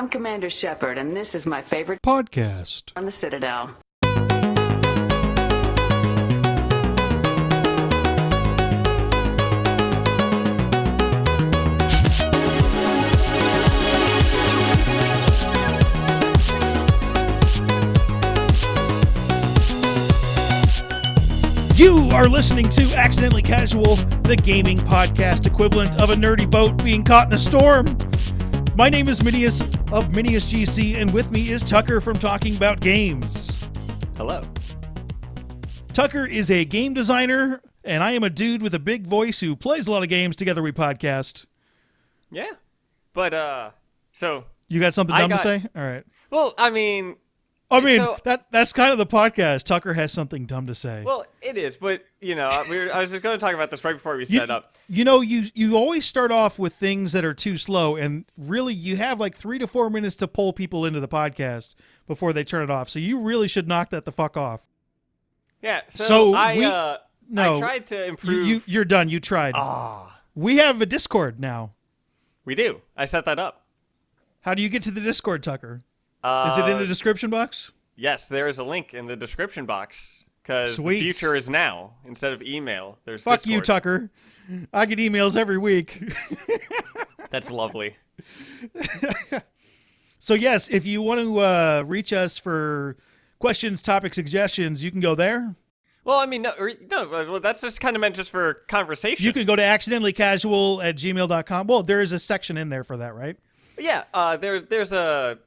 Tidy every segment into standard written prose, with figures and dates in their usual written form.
I'm Commander Shepard, and this is my favorite podcast on the Citadel. You are listening to Accidentally Casual, the gaming podcast equivalent of a nerdy boat being caught in a storm. My name is Minius of Minius GC, and with me is Tucker from Talking About Games. Hello. Tucker is a game designer, and I am a dude with a big voice who plays a lot of games. Together we podcast. Yeah. But, so... You got something dumb to say? All right. Well, that's kind of the podcast. Tucker has something dumb to say. Well, it is, but, I was just going to talk about this right before we set up. You always start off with things that are too slow, and really you have like 3 to 4 minutes to pull people into the podcast before they turn it off. So you really should knock that the fuck off. Yeah, I tried to improve. You're done. You tried. We have a Discord now. We do. I set that up. How do you get to the Discord, Tucker? Is it in the description box? Yes, there is a link in the description box. Because the future is now. Instead of email, there's Fuck Discord. you, Tucker. I get emails every week. That's lovely. So yes, if you want to reach us for questions, topic suggestions, you can go there. Well, no, that's just kind of meant just for conversation. You can go to accidentallycasual@gmail.com. Well, there is a section in there for that, right? Yeah, there's a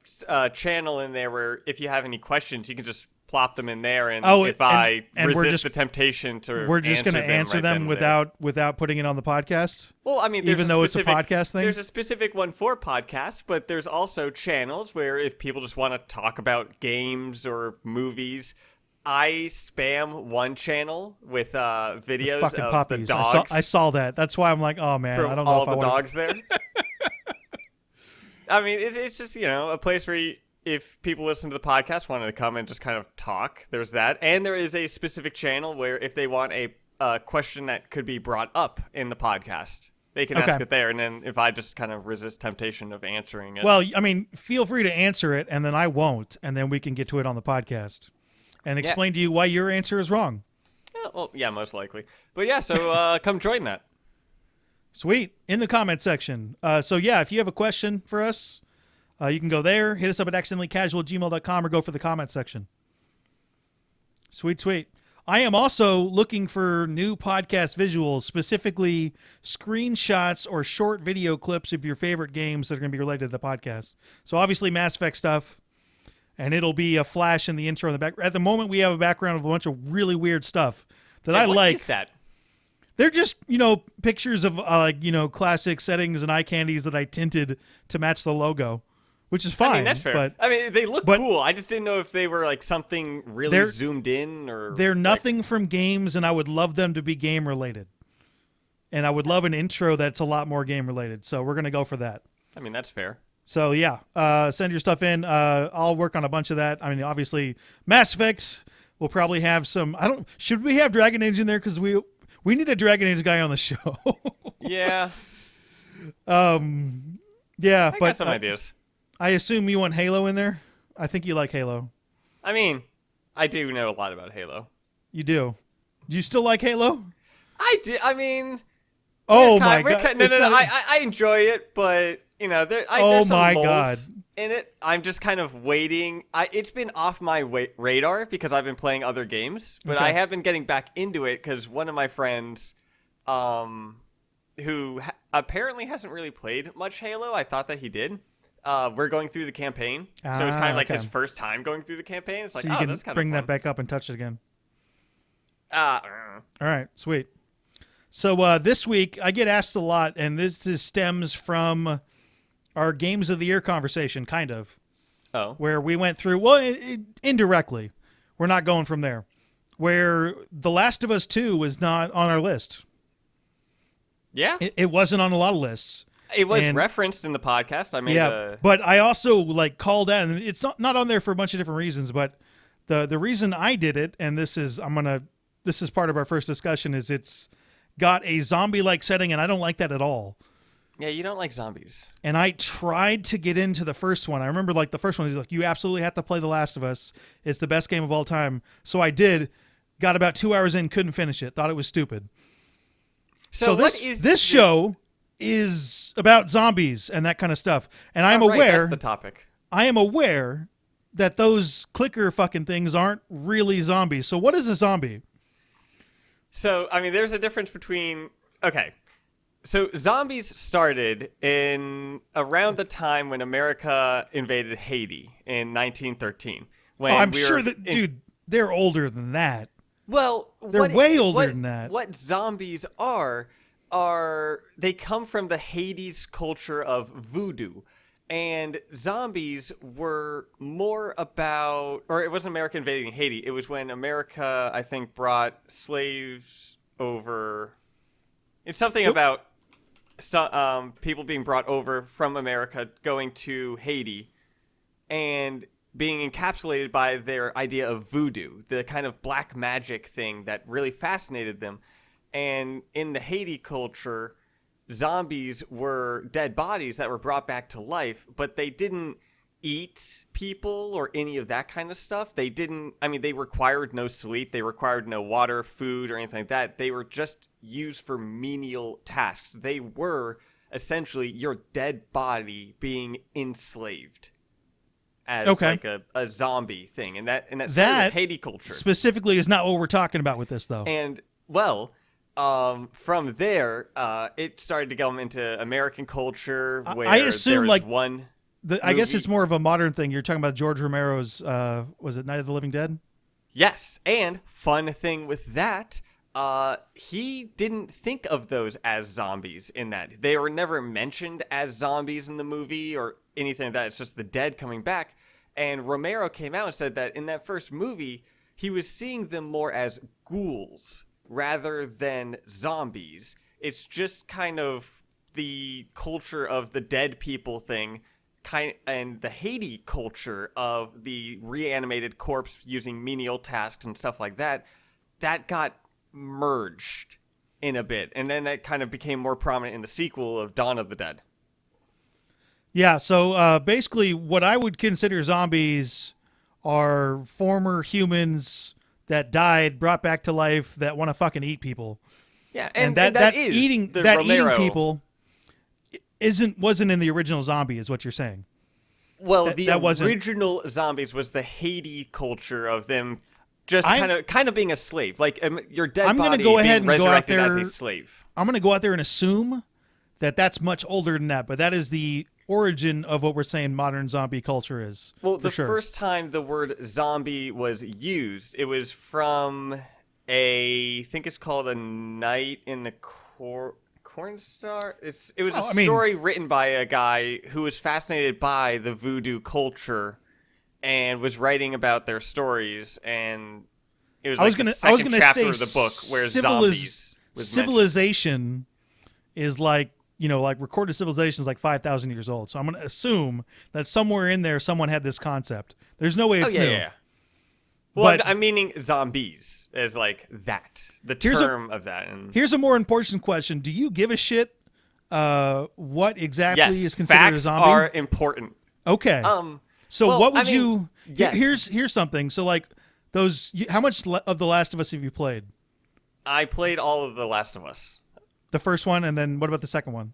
channel in there where if you have any questions, you can just plop them in there, and if I resist the temptation to we're just going to answer them without putting it on the podcast? Well, even though it's a podcast thing? There's a specific one for podcasts, but there's also channels where if people just want to talk about games or movies, I spam one channel with videos fucking of puppies. the dogs. I saw that. That's why I'm like, oh man, I don't know all if I the want dogs there. I mean, it's just, a place where if people listen to the podcast wanted to come and just kind of talk, there's that. And there is a specific channel where if they want a question that could be brought up in the podcast, they can ask it there. And then if I just kind of resist temptation of answering it. Well, I mean, feel free to answer it, and then I won't, and then we can get to it on the podcast and explain to you why your answer is wrong. Yeah, most likely. But yeah, so come join that. Sweet. In the comment section. If you have a question for us, you can go there, hit us up at accidentallycasual@gmail.com, or go for the comment section. Sweet. I am also looking for new podcast visuals, specifically screenshots or short video clips of your favorite games that are going to be related to the podcast. So obviously Mass Effect stuff, and it'll be a flash in the intro in the back. At the moment, we have a background of a bunch of really weird stuff that I like. What is that? They're just, pictures of, classic settings and eye candies that I tinted to match the logo, which is fine. I mean, that's fair. They look cool. I just didn't know if they were, something really zoomed in or... They're nothing from games, and I would love them to be game-related. And I would love an intro that's a lot more game-related, so we're going to go for that. I mean, that's fair. So, yeah, send your stuff in. I'll work on a bunch of that. I mean, obviously, Mass Effect will probably have some... Should we have Dragon Age in there? Because we need a Dragon Age guy on the show. Yeah. Yeah, I got some ideas. I assume you want Halo in there? I think you like Halo. I mean, I do know a lot about Halo. You do? Do you still like Halo? I do. I mean... Oh, my God. No. I enjoy it, but, there's some lulls in it. I'm just kind of waiting. It's been off my radar because I've been playing other games, but I have been getting back into it because one of my friends, who apparently hasn't really played much Halo, I thought that he did. We're going through the campaign, so it's kind of like his first time going through the campaign. It's like, so you can that's kind bring of fun. that back up and touch it again. All right, sweet. So this week, I get asked a lot, and this stems from our Games of the Year conversation, kind of. Oh. Where we went through, indirectly. We're not going from there. Where The Last of Us 2 was not on our list. Yeah. It wasn't on a lot of lists. It was referenced in the podcast. But I also called out, and it's not on there for a bunch of different reasons, but the reason I did it, and this is part of our first discussion, is it's got a zombie-like setting, and I don't like that at all. Yeah, you don't like zombies. And I tried to get into the first one. I remember like the first one, he's like, you absolutely have to play The Last of Us. It's the best game of all time. So I did. Got about 2 hours in, couldn't finish it. Thought it was stupid. So this show is about zombies and that kind of stuff. And I'm aware. That's the topic. I am aware that those clicker fucking things aren't really zombies. So what is a zombie? So, I mean, there's a difference between... Okay. So zombies started in around the time when America invaded Haiti in 1913. When I'm sure that, dude, they're older than that. Well, they're way older than that. What zombies are they come from the Haiti's culture of voodoo. And zombies were more about, or it wasn't America invading Haiti. It was when America, I think, brought slaves over. It's something about people being brought over from America going to Haiti and being encapsulated by their idea of voodoo, the kind of black magic thing that really fascinated them. And in the Haiti culture, zombies were dead bodies that were brought back to life, but they didn't eat people or any of that kind of stuff. They required no sleep. They required no water, food, or anything like that. They were just used for menial tasks. They were essentially your dead body being enslaved as like a zombie thing. And that's sort of Haiti culture. Specifically is not what we're talking about with this, though. And, well... from there, it started to go into American culture where I assume like one. I guess it's more of a modern thing. You're talking about George Romero's. Was it Night of the Living Dead? Yes, and fun thing with that, he didn't think of those as zombies. In that they were never mentioned as zombies in the movie or anything like that. It's just the dead coming back. And Romero came out and said that in that first movie, he was seeing them more as ghouls rather than zombies. It's just kind of the culture of the dead people thing, and the Haiti culture of the reanimated corpse using menial tasks and stuff like that, that got merged in a bit. And then that kind of became more prominent in the sequel of Dawn of the Dead. Yeah, so basically what I would consider zombies are former humans that died, brought back to life, that want to fucking eat people. Yeah, and that is eating people wasn't in the original Zombie, is what you're saying. Well, the original zombies was the Haiti culture of them just kind of being a slave, like your dead body being resurrected as a slave. I'm going to go out there and assume that that's much older than that, but that is the origin of what we're saying modern zombie culture is. Well, the first time the word zombie was used, it was from I think it's called A Night in the Corn Star. It was a story written by a guy who was fascinated by the voodoo culture and was writing about their stories, and it was the second chapter of the book where zombies was civilization is like, like recorded civilization is like 5,000 years old. So I'm going to assume that somewhere in there, someone had this concept. There's no way it's new. Yeah. Well, I'm meaning zombies as like that, the term of that. And here's a more important question. Do you give a shit what exactly is considered a zombie? Facts are important. Okay. So what would you... Yes. Here's something. So like how much of The Last of Us have you played? I played all of The Last of Us. The first one, and then what about the second one?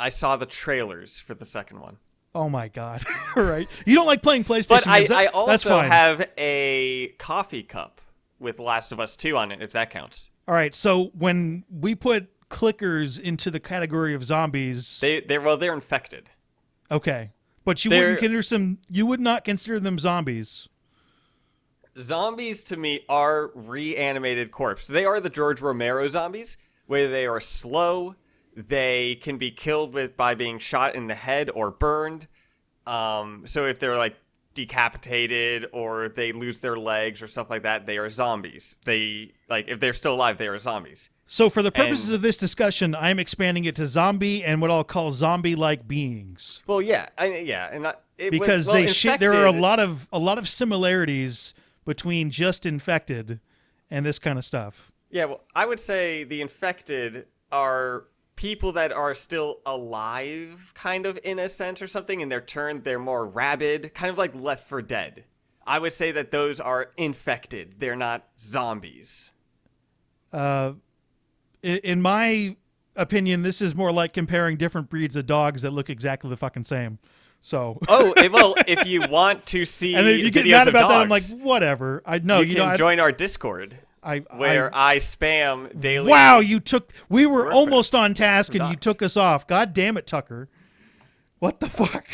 I saw the trailers for the second one. Oh my god! All right, you don't like playing PlayStation games. But I also have a coffee cup with Last of Us 2 on it, if that counts. All right, so when we put clickers into the category of zombies, they're infected. Okay, but you would not consider them zombies. Zombies to me are reanimated corpse. They are the George Romero zombies, where they are slow. They can be killed by being shot in the head or burned. So if they're like decapitated or they lose their legs or stuff like that, they are zombies. If they're still alive, they are zombies. So for the purposes of this discussion, I'm expanding it to zombie and what I'll call zombie-like beings. Well, yeah, because there are a lot of similarities between just infected and this kind of stuff. Yeah, well, I would say the infected are people that are still alive, kind of in a sense or something, and they're more rabid, kind of like Left 4 Dead. I would say that those are infected. They're not zombies. In my opinion, this is more like comparing different breeds of dogs that look exactly the fucking same. So. Well, if you want to see and if you get videos mad of about dogs, that, I'm like, whatever. I know you can join our Discord. Where I spam daily. Wow, we were reference almost on task and you dogs. took us off. God damn it, Tucker. What the fuck?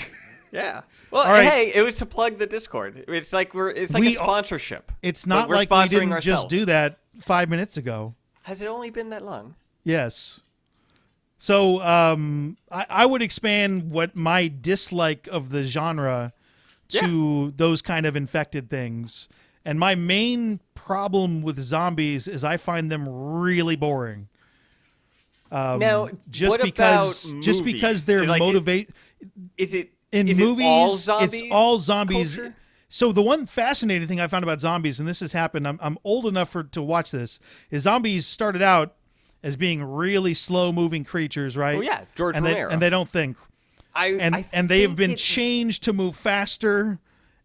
Yeah. Well, All right. hey, it was to plug the Discord. It's like a sponsorship. It's not we're like we sponsoring didn't ourselves. just do that 5 minutes ago. Has it only been that long? Yes. So I would expand what my dislike of the genre to those kind of infected things. And my main problem with zombies is I find them really boring. Now, just what because about just movies? because they're Like, motivate Is it in is movies, it all zombie it's all zombies. culture? So the one fascinating thing I found about zombies, and this has happened, I'm old enough to watch this, is zombies started out as being really slow-moving creatures, right? Oh yeah, George and Romero. they don't think. And they have been changed to move faster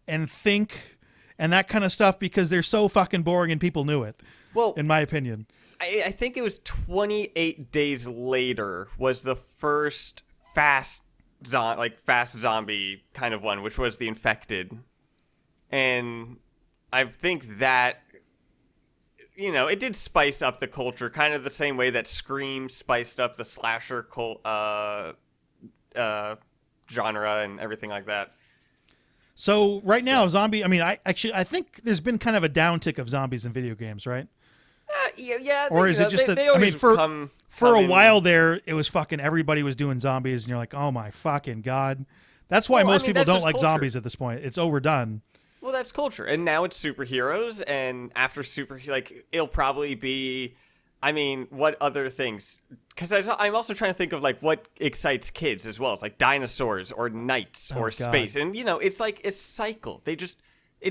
and think and that kind of stuff because they're so fucking boring and people knew it. Well, in my opinion. I think it was 28 Days Later was the first fast zombie kind of one, which was The Infected. And I think that, it did spice up the culture, kind of the same way that Scream spiced up the slasher genre and everything like that. So right now, I think there's been kind of a downtick of zombies in video games, right? Yeah. Or is it just for a while there, it was fucking everybody was doing zombies, and you're like, oh my fucking god. That's why most people don't like zombies at this point. It's overdone. Well, that's culture, and now it's superheroes, and after it'll probably be. I mean, what other things? Because I'm also trying to think of what excites kids as well. It's like dinosaurs or knights or space, and it's like a cycle. It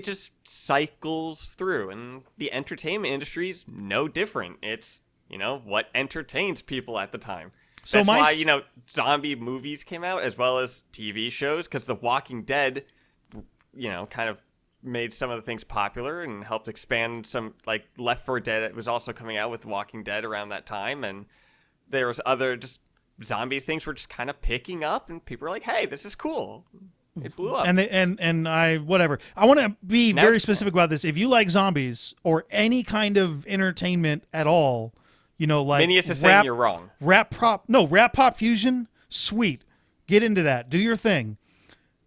just cycles through, and the entertainment industry is no different. It's what entertains people at the time. So that's why zombie movies came out as well as TV shows, because The Walking Dead, kind of made some of the things popular and helped expand some, like Left 4 Dead. It was also coming out with Walking Dead around that time, and there was other just zombie things were just kind of picking up, and people were like, hey, this is cool. It blew up. I want to be very specific about this. If you like zombies or any kind of entertainment at all, like Minius is saying you're wrong. Rap pop fusion, sweet. Get into that. Do your thing.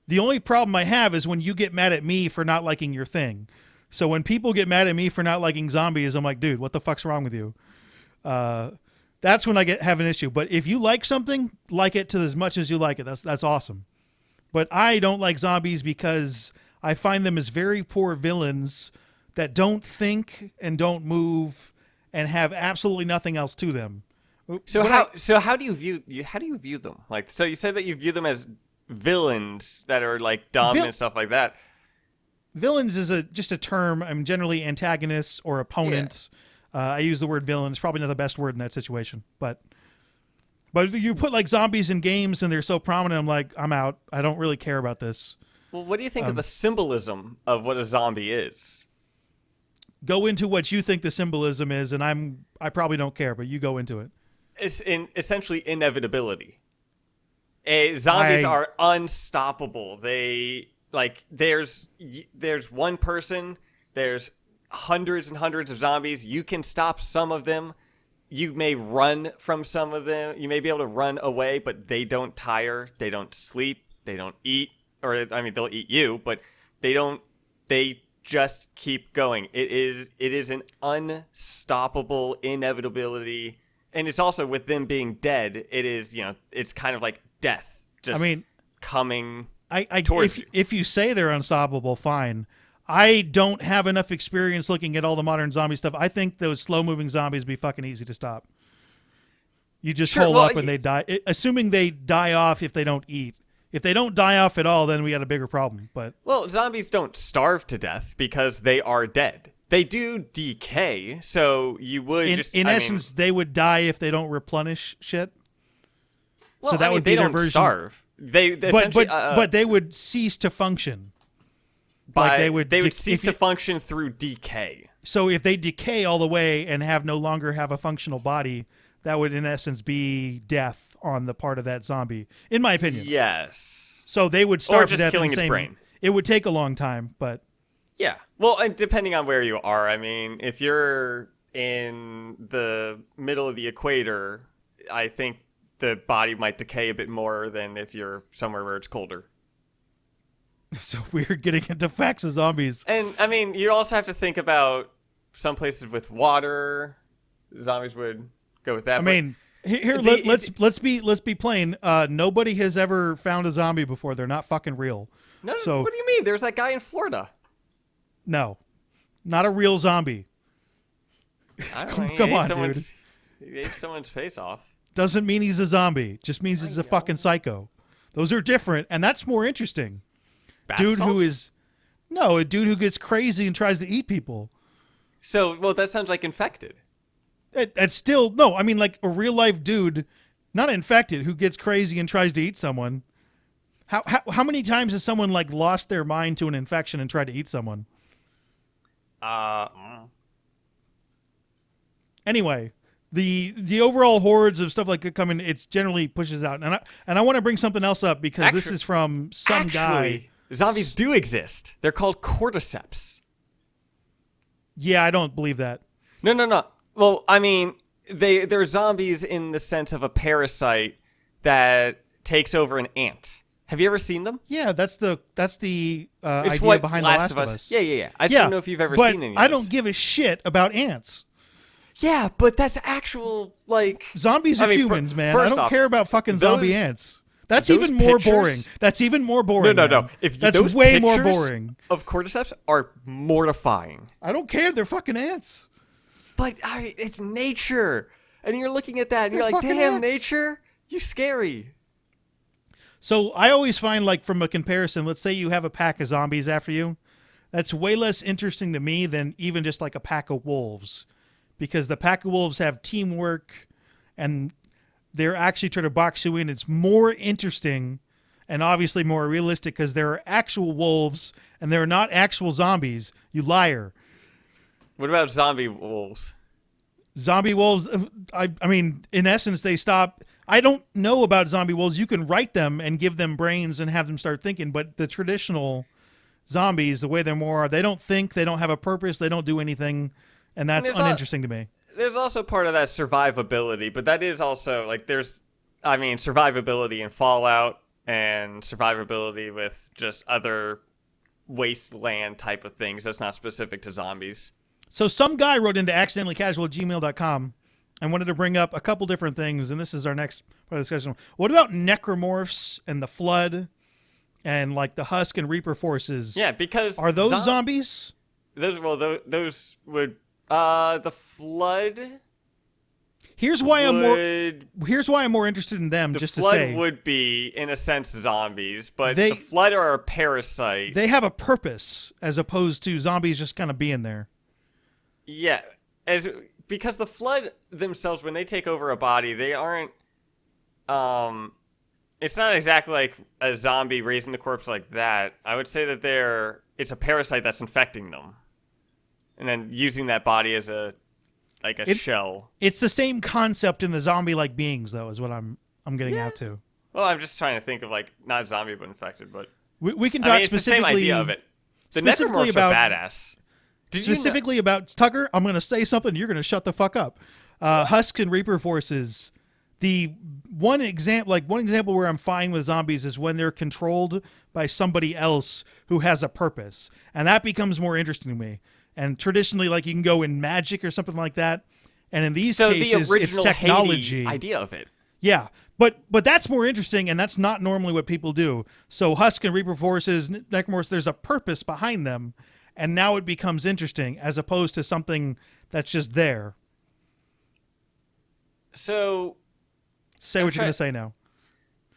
The only problem I have is when you get mad at me for not liking your thing. So when people get mad at me for not liking zombies, I'm like, dude, what the fuck's wrong with you? That's when I have an issue. But if you like something, like it to as much as you like it. That's awesome. But I don't like zombies because I find them as very poor villains that don't think and don't move and have absolutely nothing else to them. So how do you view them? Like, so you say that you view them as villains that are like dumb and stuff like that. Villains is just a term. I'm generally antagonists or opponents. Yeah. I use the word villain. It's probably not the best word in that situation, but you put like zombies in games and they're so prominent. I'm like, I'm out. I don't really care about this. Well, what do you think of the symbolism of what a zombie is? Go into what you think the symbolism is, and I probably don't care, but you go into it. It's essentially inevitability. Zombies are unstoppable. They there's one person, there's hundreds and hundreds of zombies. You can stop some of them. You may run from some of them. You may be able to run away, but they don't tire. They don't sleep. They don't eat. They'll eat you, but they don't. They just keep going. It is an unstoppable inevitability. And it's also with them being dead, it is, it's kind of like death. Coming towards you. If you say they're unstoppable, fine. I don't have enough experience looking at all the modern zombie stuff. I think those slow-moving zombies would be fucking easy to stop. You just hold up and they die. Assuming they die off if they don't eat. If they don't die off at all, then we got a bigger problem. Well, zombies don't starve to death because they are dead. They do decay, so you would in essence, they would die if they don't replenish shit. Well, so that would they be their don't version. starve. They But essentially, but they would cease to function. they would would cease to function through decay. So if they decay all the way and no longer have a functional body, that would in essence be death on the part of that zombie, in my opinion. Yes. So they would starve Or just to death killing in the its same. brain. It would take a long time, but Yeah. Well, and depending on where you are, I mean, if you're in the middle of the equator, I think the body might decay a bit more than if you're somewhere where it's colder. so weird getting into facts of zombies. And I mean, you also have to think about some places with water. Zombies would go with that. I mean, let's be plain. Nobody has ever found a zombie before. They're not fucking real. No, so what do you mean? There's that guy in Florida. no, not a real zombie. I don't know. Come on, dude. He ate someone's face off. Doesn't mean he's a zombie. Just means he's a fucking psycho. Those are different, and that's more interesting. Bath Dude salts? who is a dude who gets crazy and tries to eat people. So, well, that sounds like infected. It's still no. I mean, like a real life dude, not infected, who gets crazy and tries to eat someone. How many times has someone like lost their mind to an infection and tried to eat someone? Anyway, the overall hordes of stuff like that coming, it's generally pushes out, and I want to bring something else up because this is from some guy. Zombies do exist. They're called cordyceps. Yeah, I don't believe that. No. Well, I mean, they're zombies in the sense of a parasite that takes over an ant. Have you ever seen them? Yeah, that's the It's idea what behind The Last of Us. Yeah. I just don't know if you've ever seen any of I this. don't give a shit about ants. Yeah, but that's actual, like... Zombies are humans, man. I don't care about fucking zombie ants. That's even more boring. That's even more boring. No. That's way more boring. Of cordyceps are mortifying. I don't care. They're fucking ants. But it's nature. And you're looking at that and you're They're like, fucking damn, ants. nature? You scary. So I always find, like, from a comparison, let's say you have a pack of zombies after you. That's way less interesting to me than even just like a pack of wolves. Because the pack of wolves have teamwork and they're actually trying to box you in. It's more interesting and obviously more realistic because there are actual wolves and they're not actual zombies. You liar. What about zombie wolves? Zombie wolves, I mean, in essence, they stop. I don't know about zombie wolves. You can write them and give them brains and have them start thinking, but the traditional zombies, the way they're more, they don't think, they don't have a purpose, they don't do anything, and that's uninteresting to me. There's also part of that survivability, but that is also, like, survivability in Fallout and survivability with just other wasteland type of things. That's not specific to zombies. So some guy wrote into accidentallycasual@gmail.com and wanted to bring up a couple different things, and this is our next part of the discussion. What about necromorphs and the flood and, like, the husk and reaper forces? Yeah, because... Are those zombies? Those would... the flood... Here's why I'm more interested in them, just to say. The flood would be, in a sense, zombies, but the flood are a parasite. They have a purpose, as opposed to zombies just kind of being there. Yeah, because the flood themselves, when they take over a body, they aren't... it's not exactly like a zombie raising the corpse like that. I would say that it's a parasite that's infecting them. And then using that body as a shell. It's the same concept in the zombie-like beings, though, is what I'm getting out to. Well, I'm just trying to think of, like, not zombie but infected, but we can talk it's specifically. the same idea of it. The necromorphs are badass. Specifically about Tucker, I'm going to say something. You're going to shut the fuck up. Husks and Reaper forces. The one example where I'm fine with zombies is when they're controlled by somebody else who has a purpose, and that becomes more interesting to me. And traditionally, like, you can go in magic or something like that. And in these cases, the original it's technology. Haiti idea of it. Yeah, but that's more interesting, and that's not normally what people do. So Husk and Reaper forces, necromorphs, there's a purpose behind them, and now it becomes interesting as opposed to something that's just there. So, say what you're going to say now.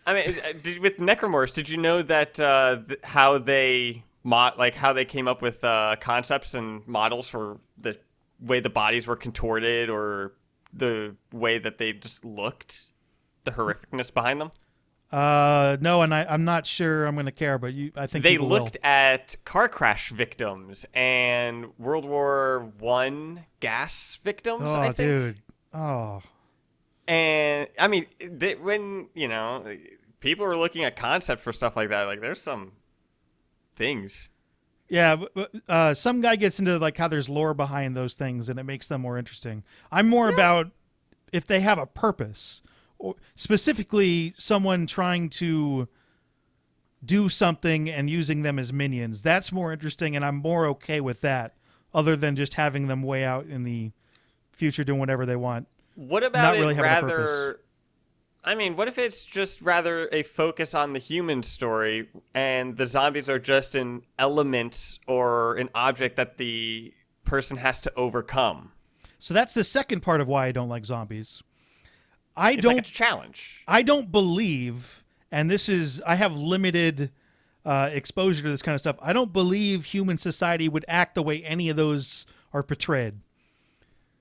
I mean, with necromorphs, did you know that how they came up with concepts and models for the way the bodies were contorted or the way that they just looked? the horrificness behind them? No, and I'm not sure I'm going to care, but I think They people looked will. at car crash victims and World War I gas victims, Oh, I think. dude. Oh. And, I mean, when, people were looking at concept for stuff like that, like, there's some things. Yeah, some guy gets into like how there's lore behind those things, and it makes them more interesting. I'm more about if they have a purpose, or specifically someone trying to do something and using them as minions. That's more interesting, and I'm more okay with that, other than just having them way out in the future doing whatever they want. What about Not it really having a rather... purpose. I mean, what if it's just rather a focus on the human story and the zombies are just an element or an object that the person has to overcome? So that's the second part of why I don't like zombies. It's like a challenge. I don't believe, and this is, I have limited exposure to this kind of stuff. I don't believe human society would act the way any of those are portrayed.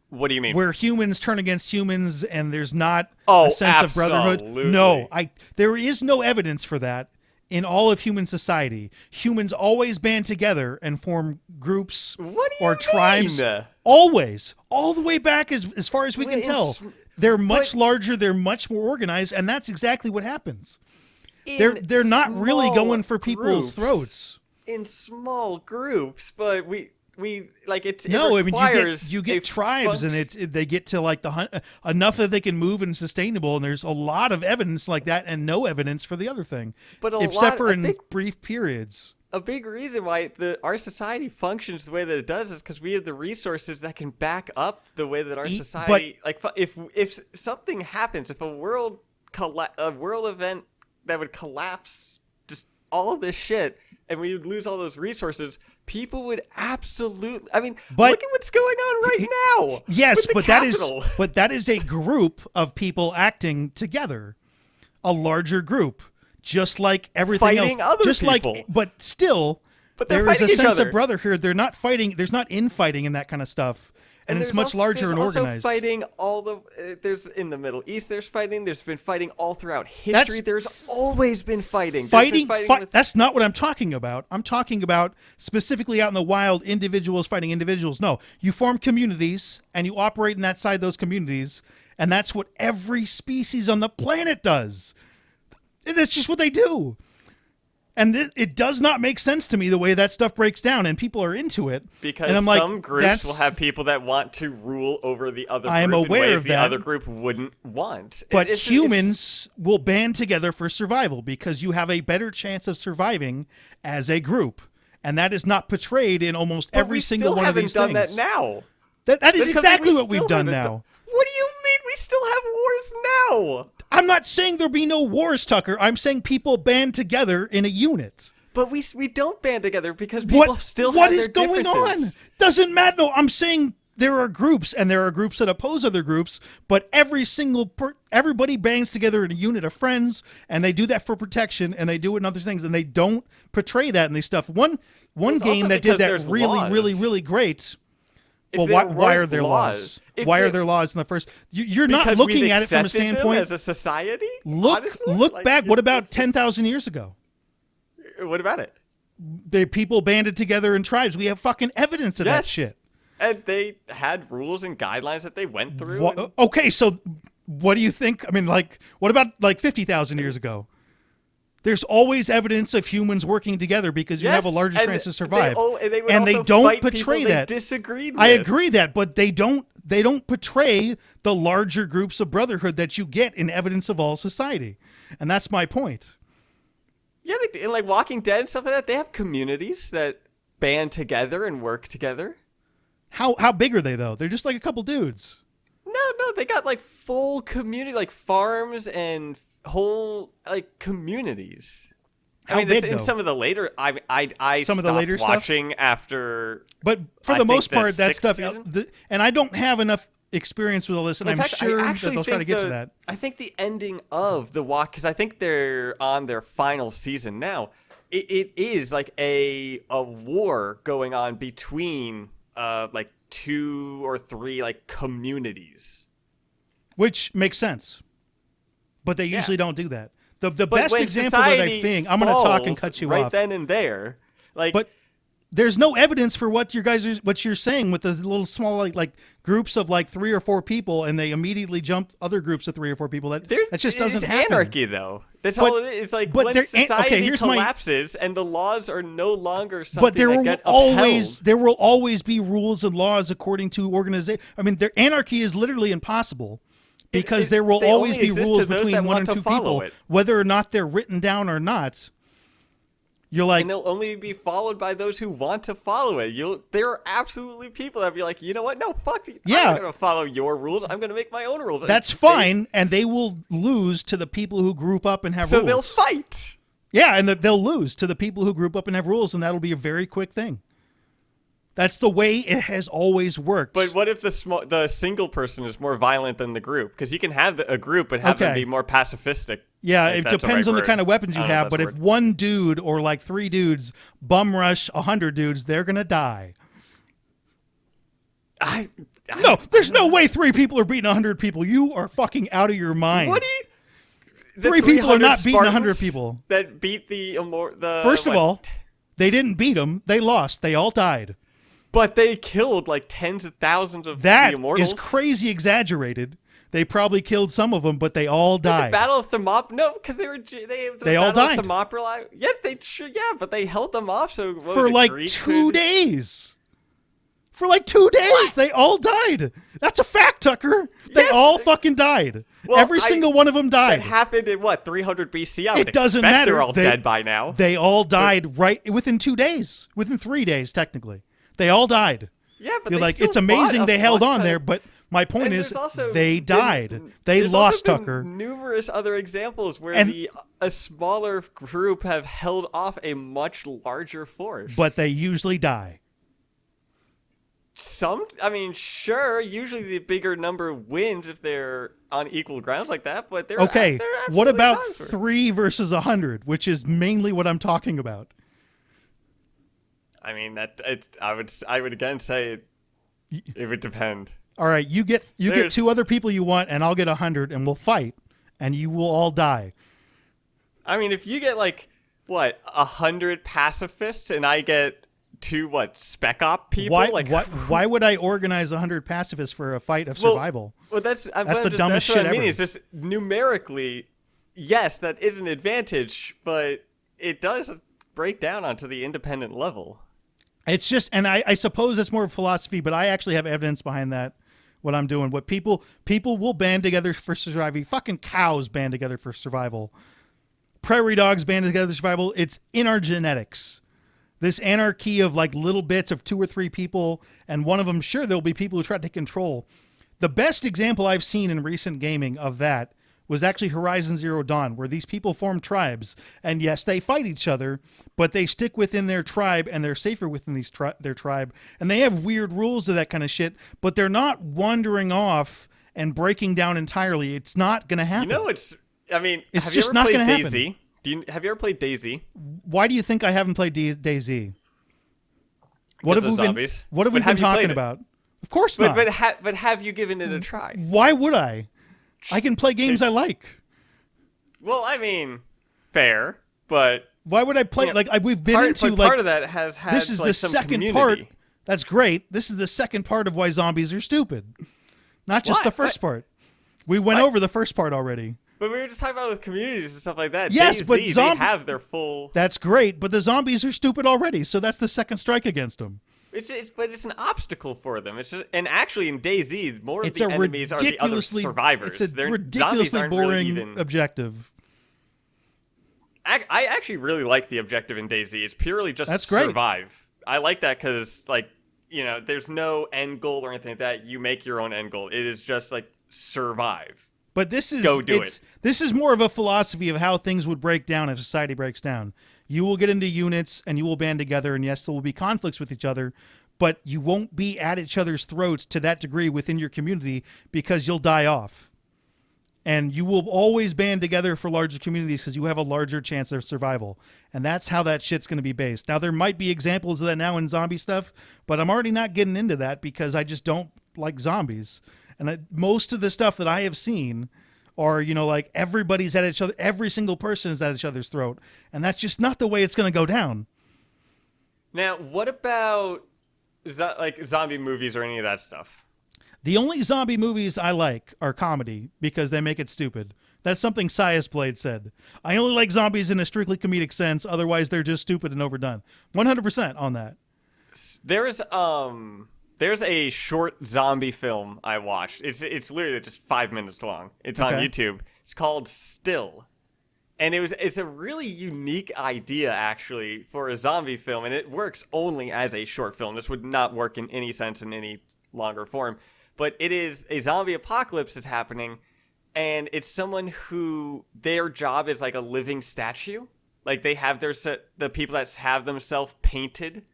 What do you mean? Where humans turn against humans and there's not Oh, a sense of brotherhood. absolutely. No, there is no evidence for that in all of human society. Humans always band together and form groups What do you or tribes. mean? Always. All the way back as far as we can In tell. s- They're much but- larger, they're much more organized, and that's exactly what happens. In They're not really small going for people's groups. throats. In small groups, but we like it. No, it I mean requires you get a tribes, and they get to like enough that they can move and sustainable. And there's a lot of evidence like that, and no evidence for the other thing, But except for in brief periods. A big reason why our society functions the way that it does is because we have the resources that can back up the way that our society. Like if something happens, if a world event that would collapse just all of this shit, and we would lose all those resources, people would absolutely. I mean, look at what's going on right now. Yes, with the but that is a group of people acting together, a larger group, just like everything Fighting else. other Just people. like, but still, But they're there is a fighting each sense other. of brotherhood. They're not fighting. There's not infighting and that kind of stuff. And it's much larger and organized. There's also fighting there's in the Middle East. There's fighting. There's been fighting all throughout history. There's always been fighting. That's not what I'm talking about. I'm talking about specifically out in the wild, individuals fighting individuals. No, you form communities and you operate in that side those communities, and that's what every species on the planet does. That's just what they do. And it does not make sense to me the way that stuff breaks down, and people are into it. Because and I'm like, some groups will have people that want to rule over the other group I am aware in ways of the that. other group wouldn't want. But humans will band together for survival because you have a better chance of surviving as a group. And that is not portrayed in almost every single one of these things. We still haven't done that now. That is That's exactly something we what we've still done haven't now. done. What do you mean we still have wars now? I'm not saying there'll be no wars, Tucker. I'm saying people band together in a unit. But we don't band together because people still have their differences. What is going on? Doesn't matter. No, I'm saying there are groups, and there are groups that oppose other groups, but everybody bands together in a unit of friends, and they do that for protection, and they do it in other things, and they don't portray that in these stuff. One game that did that really great. Well, why are there laws? Why are there laws in the first? You're not looking at it from a standpoint as a society. Look honestly? back. What about 10,000 years ago? What about it? The people banded together in tribes. We have fucking evidence of that shit. And they had rules and guidelines that they went through. Okay, so what do you think? I mean, like, what about like 50,000 years ago? There's always evidence of humans working together because you have a larger chance to survive. And they don't portray that. They disagreed with. I agree that, but they don't portray the larger groups of brotherhood that you get in evidence of all society. And that's my point. Yeah, in like Walking Dead and stuff like that, they have communities that band together and work together. How big are they though? They're just like a couple dudes. No, they got like full community, like farms and whole like communities. How I mean, big, in though? some of the later, I Some of the stopped later stuff? watching after. But for I the think most the part, that sixth stuff, season? and I don't have enough experience with all this, and In I'm fact, sure I that actually they'll try to think get to that. I think the ending of the walk, because I think they're on their final season now. It is like a war going on between like 2 or 3 like communities. Which makes sense. But they usually don't do that. The But best when example that I society think, I'm going to talk and falls cut you right off. then and there. Like, But there's no evidence for what what you're saying with the little small like groups of like 3 or 4 people, and they immediately jump other groups of 3 or 4 people. That just doesn't happen. It's anarchy, though. That's all it is. Like, when society collapses and the laws are no longer something that get upheld. There will always be rules and laws according to organization. I mean, anarchy is literally impossible. Because there will always be rules between 1 and 2 people, whether or not they're written down or not. You're like, and they'll only be followed by those who want to follow it. There are absolutely people that be like, you know what? No, fuck you. Yeah. I'm not going to follow your rules. I'm going to make my own rules. That's fine, and they will lose to the people who group up and have rules. So they'll fight. Yeah, and they'll lose to the people who group up and have rules, and that'll be a very quick thing. That's the way it has always worked. But what if the single person is more violent than the group? Because you can have a group and have them be more pacifistic. Yeah, it depends on the kind of weapons you have. But if one dude or like 3 dudes bum rush 100 dudes, they're going to die. No, there's no way 3 people are beating 100 people. You are fucking out of your mind. What do you... 3 people are not beating 100 people. That beat the First of all, they didn't beat them. They lost. They all died. But they killed like tens of thousands of the immortals. That is crazy exaggerated. They probably killed some of them, but they all died. The Battle of Thermopylae? No, because they all died. Thermopylae? Yes, they sure, yeah, but they held them off. So for like 2 days. For like 2 days, they all died. That's a fact, Tucker. They all fucking died. Well, every single one of them died. That happened in what, 300 BC? It doesn't matter. They're all dead by now. They all died right within 2 days. Within 3 days, technically. They all died. Yeah, but you're like, it's amazing they held on there, but my point is they died. They lost, Tucker. Numerous other examples where a smaller group have held off a much larger force. But they usually die. Sure, usually the bigger number wins if they're on equal grounds like that, but they're okay. They're what about 3 versus 100, which is mainly what I'm talking about? I mean, I would again say it would depend. All right, you get 2 other people you want, and I'll get 100, and we'll fight, and you will all die. I mean, if you get 100 pacifists, and I get 2 spec op people, why would I organize 100 pacifists for a fight of survival? Well, that's the dumbest shit ever. It's just numerically, yes, that is an advantage, but it does break down onto the independent level. It's just, and I suppose it's more of philosophy, but I actually have evidence behind that, what I'm doing. What people will band together for survival. Fucking cows band together for survival. Prairie dogs band together for survival. It's in our genetics. This anarchy of little bits of 2 or 3 people, and one of them, sure, there'll be people who try to take control. The best example I've seen in recent gaming of that was actually Horizon Zero Dawn, where these people form tribes. And yes, they fight each other, but they stick within their tribe, and they're safer within their tribe. And they have weird rules of that kind of shit, but they're not wandering off and breaking down entirely. It's not going to happen. It's just not going to happen. DayZ? Have you ever played DayZ? Why do you think I haven't played DayZ? What have we been talking about? Of course not. But have you given it a try? Why would I? I can play games I like. Well, I mean, fair, but why would I play? We've been into part of that has had this is the second part. That's great. This is the second part of why zombies are stupid, not just the first part. We went over the first part already. But we were just talking about with communities and stuff like that. Yes, but they have their full. That's great, but the zombies are stupid already, so that's the second strike against them. But it's an obstacle for them. It's just, and actually in DayZ, more of the enemies are the other survivors. It's a ridiculously boring objective. I actually really like the objective in DayZ. It's purely just survive. I like that because there's no end goal or anything like that. You make your own end goal. It is just survive. But this is go do it. This is more of a philosophy of how things would break down if society breaks down. You will get into units and you will band together, and yes, there will be conflicts with each other, but you won't be at each other's throats to that degree within your community because you'll die off. And you will always band together for larger communities because you have a larger chance of survival. And that's how that shit's going to be based. Now, there might be examples of that now in zombie stuff, but I'm already not getting into that because I just don't like zombies. And most of the stuff that I have seen or like everybody's at each other, every single person is at each other's throat, and that's just not the way it's going to go down. Now, what about like zombie movies or any of that stuff? The only zombie movies I like are comedy because they make it stupid. That's something Sias Blade said. I only like zombies in a strictly comedic sense. Otherwise, they're just stupid and overdone. 100% on that. There's a short zombie film I watched. It's literally just 5 minutes long. It's on YouTube. It's called Still. And it's a really unique idea, actually, for a zombie film, and it works only as a short film. This would not work in any sense in any longer form. But it is a zombie apocalypse is happening, and it's someone who their job is like a living statue. Like they have the people that have themselves painted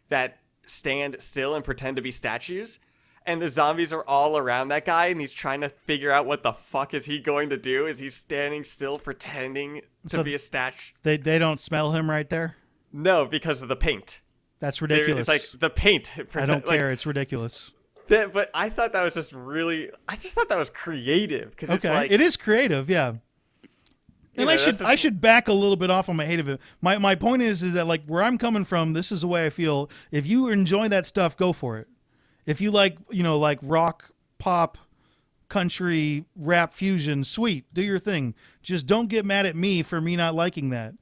that stand still and pretend to be statues. And the zombies are all around that guy, and he's trying to figure out what the fuck is he going to do. Is he standing still pretending to be a statue? They don't smell him right there? No, because of the paint. That's ridiculous. It's like the paint. I don't care. It's ridiculous. But I thought that was just really... I just thought that was creative. Cause it's like, it is creative, yeah. And I should back a little bit off on my hate of it. My point is that like where I'm coming from, this is the way I feel. If you enjoy that stuff, go for it. If you like, like rock, pop, country, rap, fusion, sweet, do your thing. Just don't get mad at me for me not liking that.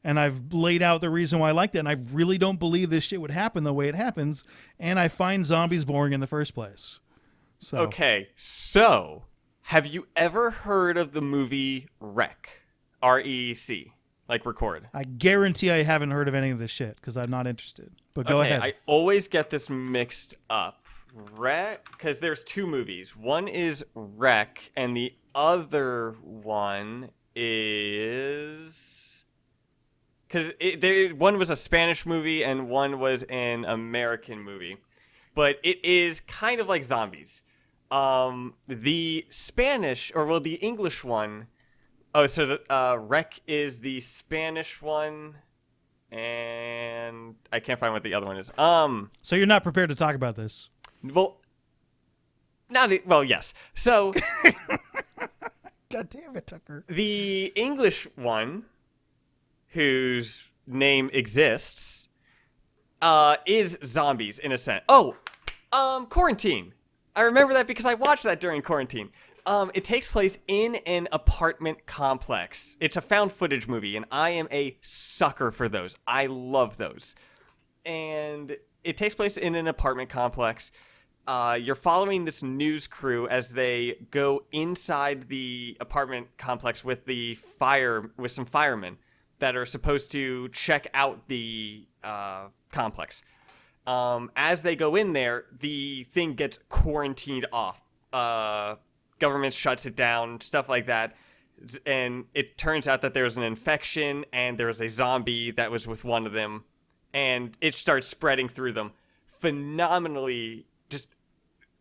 And I've laid out the reason why I like that, and I really don't believe this shit would happen the way it happens, and I find zombies boring in the first place. So. Okay, so have you ever heard of the movie Rec? R-E-C, like record. I guarantee I haven't heard of any of this shit, because I'm not interested. But go ahead. I always get this mixed up. Rec, because there's two movies. One is Rec, and the other one is... Because one was a Spanish movie, and one was an American movie. But it is kind of like zombies. The Spanish, the English one... Oh, so the Rec is the Spanish one... And I can't find what the other one is. So you're not prepared to talk about this? Well, yes. So, God damn it, Tucker. The English one, whose name exists, is zombies in a sense. Oh, Quarantine. I remember that because I watched that during quarantine. It takes place in an apartment complex. It's a found footage movie, and I am a sucker for those. I love those. And it takes place in an apartment complex. You're following this news crew as they go inside the apartment complex with some firemen that are supposed to check out the complex. As they go in there, the thing gets quarantined off. Government shuts it down, stuff like that. And it turns out that there's an infection and there's a zombie that was with one of them. And it starts spreading through them. Phenomenally,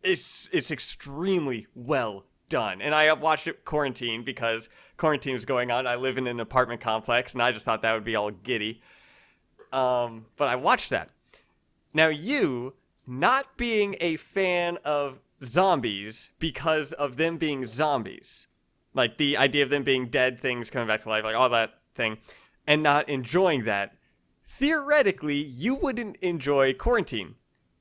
it's extremely well done. And I watched it quarantine because quarantine was going on. I live in an apartment complex and I just thought that would be all giddy. But I watched that. Now you, not being a fan of zombies because of them being zombies, like the idea of them being dead things coming back to life, like all that thing, and not enjoying that, theoretically you wouldn't enjoy Quarantine.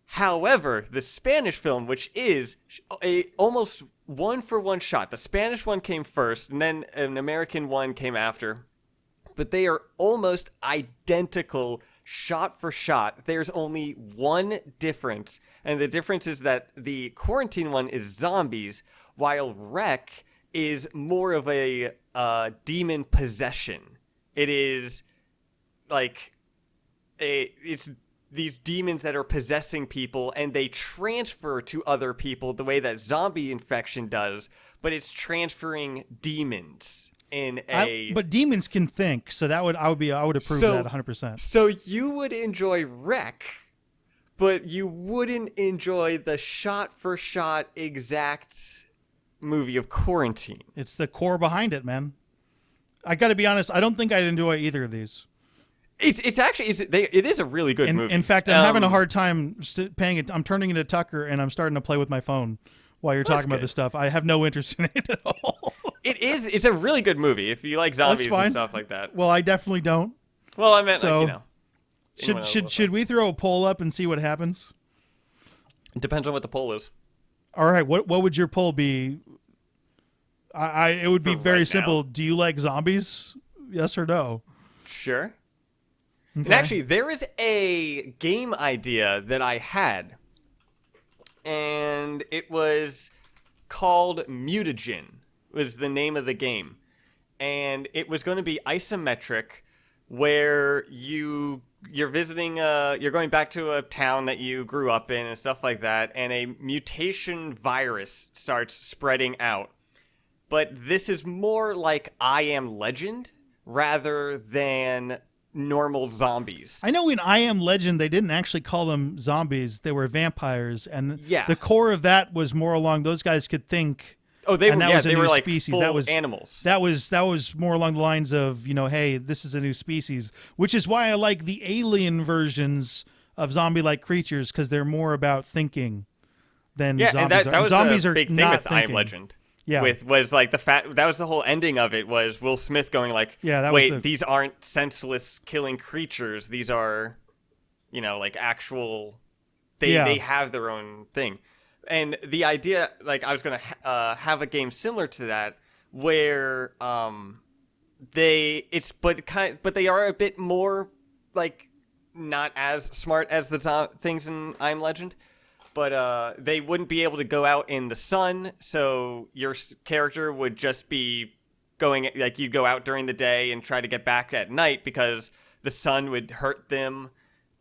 However, the Spanish film, which is a almost one-for-one shot, the Spanish one came first and then an American one came after, but they are almost identical shot for shot. There's only one difference, and the difference is that the Quarantine one is zombies, while Rec is more of a demon possession. It is like it's these demons that are possessing people, and they transfer to other people the way that zombie infection does, but it's transferring demons. But demons can think, so I would approve that 100%. So you would enjoy Rec, but you wouldn't enjoy the shot-for-shot exact movie of Quarantine. It's the core behind it, man. I got to be honest. I don't think I'd enjoy either of these. It is a really good movie. In fact, I'm having a hard time paying it. I'm turning into Tucker, and I'm starting to play with my phone while you're talking about this stuff. I have no interest in it at all. It is. It's a really good movie if you like zombies fine. and stuff like that. Well, I definitely don't. Well, I meant So, like, anyone Should we throw a poll up and see what happens? It depends on what the poll is. All right, what would your poll be? It would be For very right simple. now? Do you like zombies? Yes or no? Sure. Okay. And actually, there is a game idea that I had, and it was called Mutagen. Was the name of the game, and it was going to be isometric, where you're visiting, you're going back to a town that you grew up in and stuff like that, and a mutation virus starts spreading out. But this is more like I Am Legend rather than normal zombies. I know in I Am Legend they didn't actually call them zombies; they were vampires, and Yeah. the core of that was more along those guys could think. Oh, they and were. that Yeah, was a they new were like species. full That was animals. That was more along the lines of, hey, this is a new species, which is why I like the alien versions of zombie-like creatures, because they're more about thinking than Yeah, zombies and that are. was Zombies a are big thing not with I Am thinking. Legend. Yeah. Was like the fact that was the whole ending of it was Will Smith going like, Yeah, that was wait, these aren't senseless killing creatures. These are, like actual. They have their own thing, and the idea, like, I was gonna have a game similar to that where but they are a bit more like not as smart as the things in I Am Legend. But they wouldn't be able to go out in the sun, so your character would just be going, like, you'd go out during the day and try to get back at night because the sun would hurt them.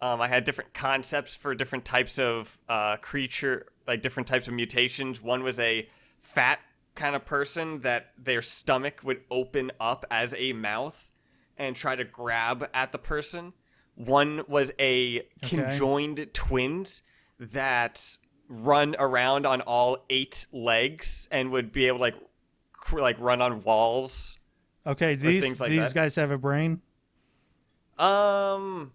I had different concepts for different types of creature, like different types of mutations. One was a fat kind of person that their stomach would open up as a mouth and try to grab at the person. One was a conjoined twins that run around on all 8 legs and would be able to like run on walls. Okay, these guys have a brain? I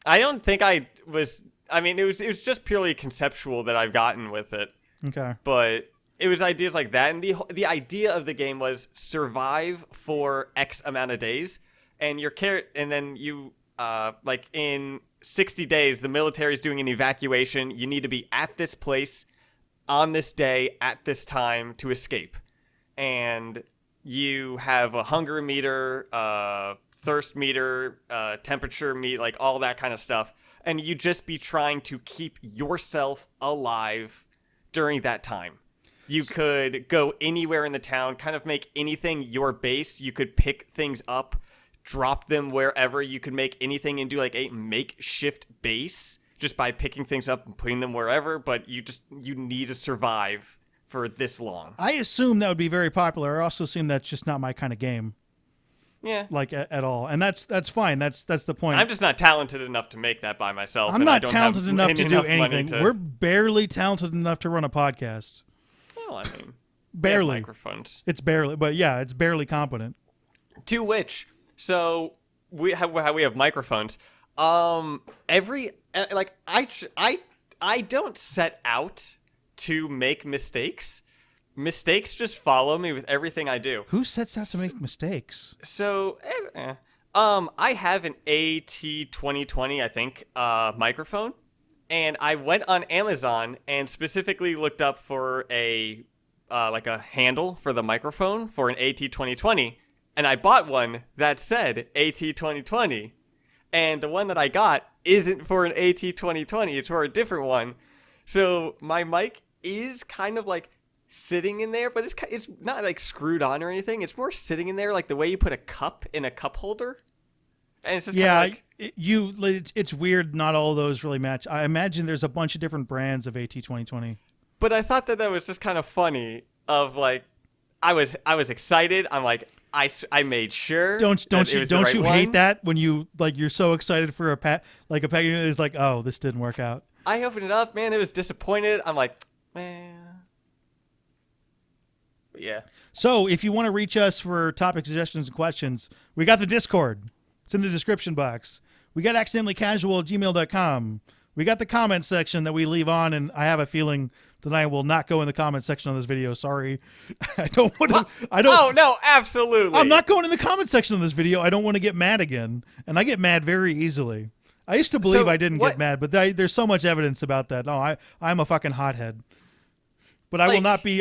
don't think I was. I mean, it was just purely conceptual that I've gotten with it. Okay. But it was ideas like that, and the idea of the game was survive for X amount of days, and and then you like in 60 days, the military is doing an evacuation. You need to be at this place on this day at this time to escape. And you have a hunger meter, thirst meter, temperature meter, like all that kind of stuff. And you just be trying to keep yourself alive during that time. You could go anywhere in the town, kind of make anything your base. You could pick things up, drop them wherever. You could make anything into like a makeshift base just by picking things up and putting them wherever, but you need to survive for this long. I assume that would be very popular. I also assume that's just not my kind of game. Yeah. Like at all. And that's fine. That's the point. I'm just not talented enough to make that by myself. I'm not talented enough to do anything. To... We're barely talented enough to run a podcast. Well, I mean, barely. Microphones. It's barely, but yeah, it's barely competent. To which, so we have microphones. I don't set out to make mistakes. Mistakes just follow me with everything I do. Who sets out to make mistakes? So, I have an AT2020, I think, microphone, and I went on Amazon and specifically looked up for a handle for the microphone for an AT2020, and I bought one that said AT2020, and the one that I got isn't for an AT2020, it's for a different one. So my mic is kind of like sitting in there, but it's not like screwed on or anything. It's more sitting in there like the way you put a cup in a cup holder. And it's just it's weird. Not all of those really match. I imagine there's a bunch of different brands of AT2020. But I thought that was just kind of funny. Of like, I was excited. I'm like, I made sure. Don't you one. hate that when you like you're so excited for a package is like, oh, this didn't work out. I opened it up, man. It was disappointed. I'm like, man. Yeah. So if you want to reach us for topic suggestions and questions, we got the Discord. It's in the description box. We got accidentallycasual@gmail.com. We got the comment section that we leave on, and I have a feeling then I will not go in the comment section of this video. Sorry. I don't want to. I don't. Oh, no, absolutely. I'm not going in the comment section of this video. I don't want to get mad again. And I get mad very easily. I used to believe I didn't get mad, but there's so much evidence about that. No, I'm a fucking hothead. But I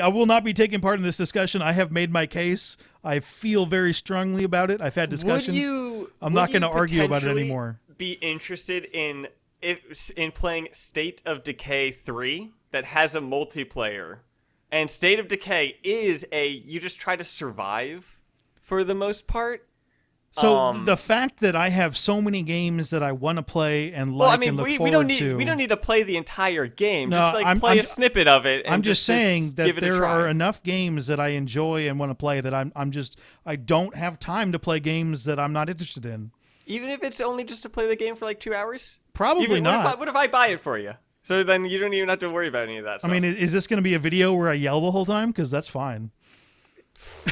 will not be taking part in this discussion. I have made my case. I feel very strongly about it. I've had discussions. I'm not going to argue about it anymore. Be interested in playing State of Decay 3 that has a multiplayer. And State of Decay is you just try to survive for the most part. So the fact that I have so many games that I want to play and and look forward to. We don't need to play the entire game. No, just play a snippet of it. And I'm just saying that there are enough games that I enjoy and want to play that I don't have time to play games that I'm not interested in. Even if it's only just to play the game for like 2 hours? Probably not. What if I buy it for you? So then you don't even have to worry about any of that stuff. I mean, is this going to be a video where I yell the whole time? Because that's fine.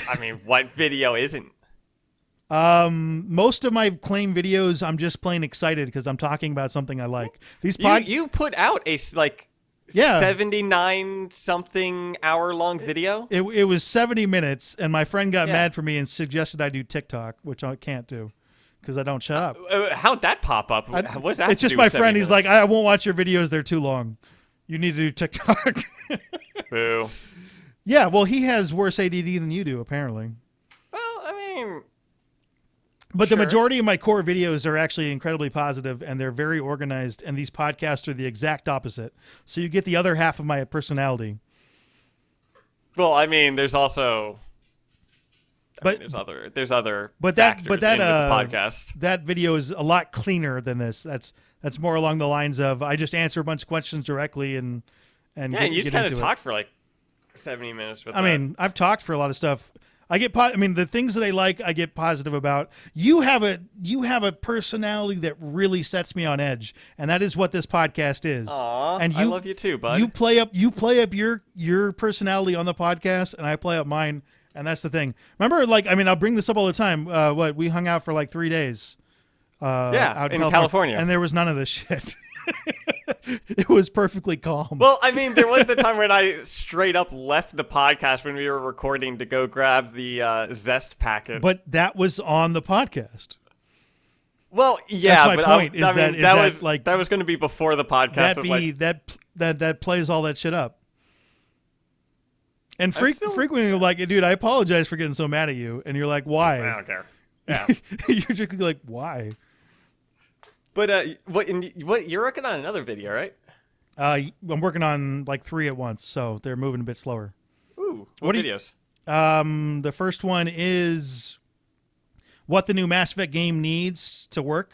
I mean, what video isn't? Most of my claim videos, I'm just plain excited because I'm talking about something I like. You put out a 79 something hour long video. It was 70 minutes, and my friend got mad for me and suggested I do TikTok, which I can't do because I don't shut up. How'd that pop up? What's that? It's just my friend. He's like, I won't watch your videos; they're too long. You need to do TikTok. Boo. Yeah, well, he has worse ADD than you do, apparently. Well, I mean. But the majority of my core videos are actually incredibly positive, and they're very organized, and these podcasts are the exact opposite. So you get the other half of my personality. Well, I mean, there's also... there's other factors in the podcast. That video is a lot cleaner than this. That's more along the lines of, I just answer a bunch of questions directly and you just kind of talked for like 70 minutes with I mean, I've talked for a lot of stuff. The things that I like, I get positive about. You have a personality that really sets me on edge, and that is what this podcast is. Aw, and I love you too, bud. You play up your personality on the podcast, and I play up mine, and that's the thing. Remember, I'll bring this up all the time. We hung out for like 3 days. Out in California, and there was none of this shit. It was perfectly calm. Well, I mean, there was the time when I straight up left the podcast when we were recording to go grab the Zest packet. But that was on the podcast. Well, yeah, that's my point. That was going to be before the podcast. That plays all that shit up. And frequently, you're like, dude, I apologize for getting so mad at you, and you're like, why? I don't care. Yeah, you're just like, why? But what you're working on another video, right? I'm working on like 3 at once, so they're moving a bit slower. Ooh, what videos? The first one is what the new Mass Effect game needs to work.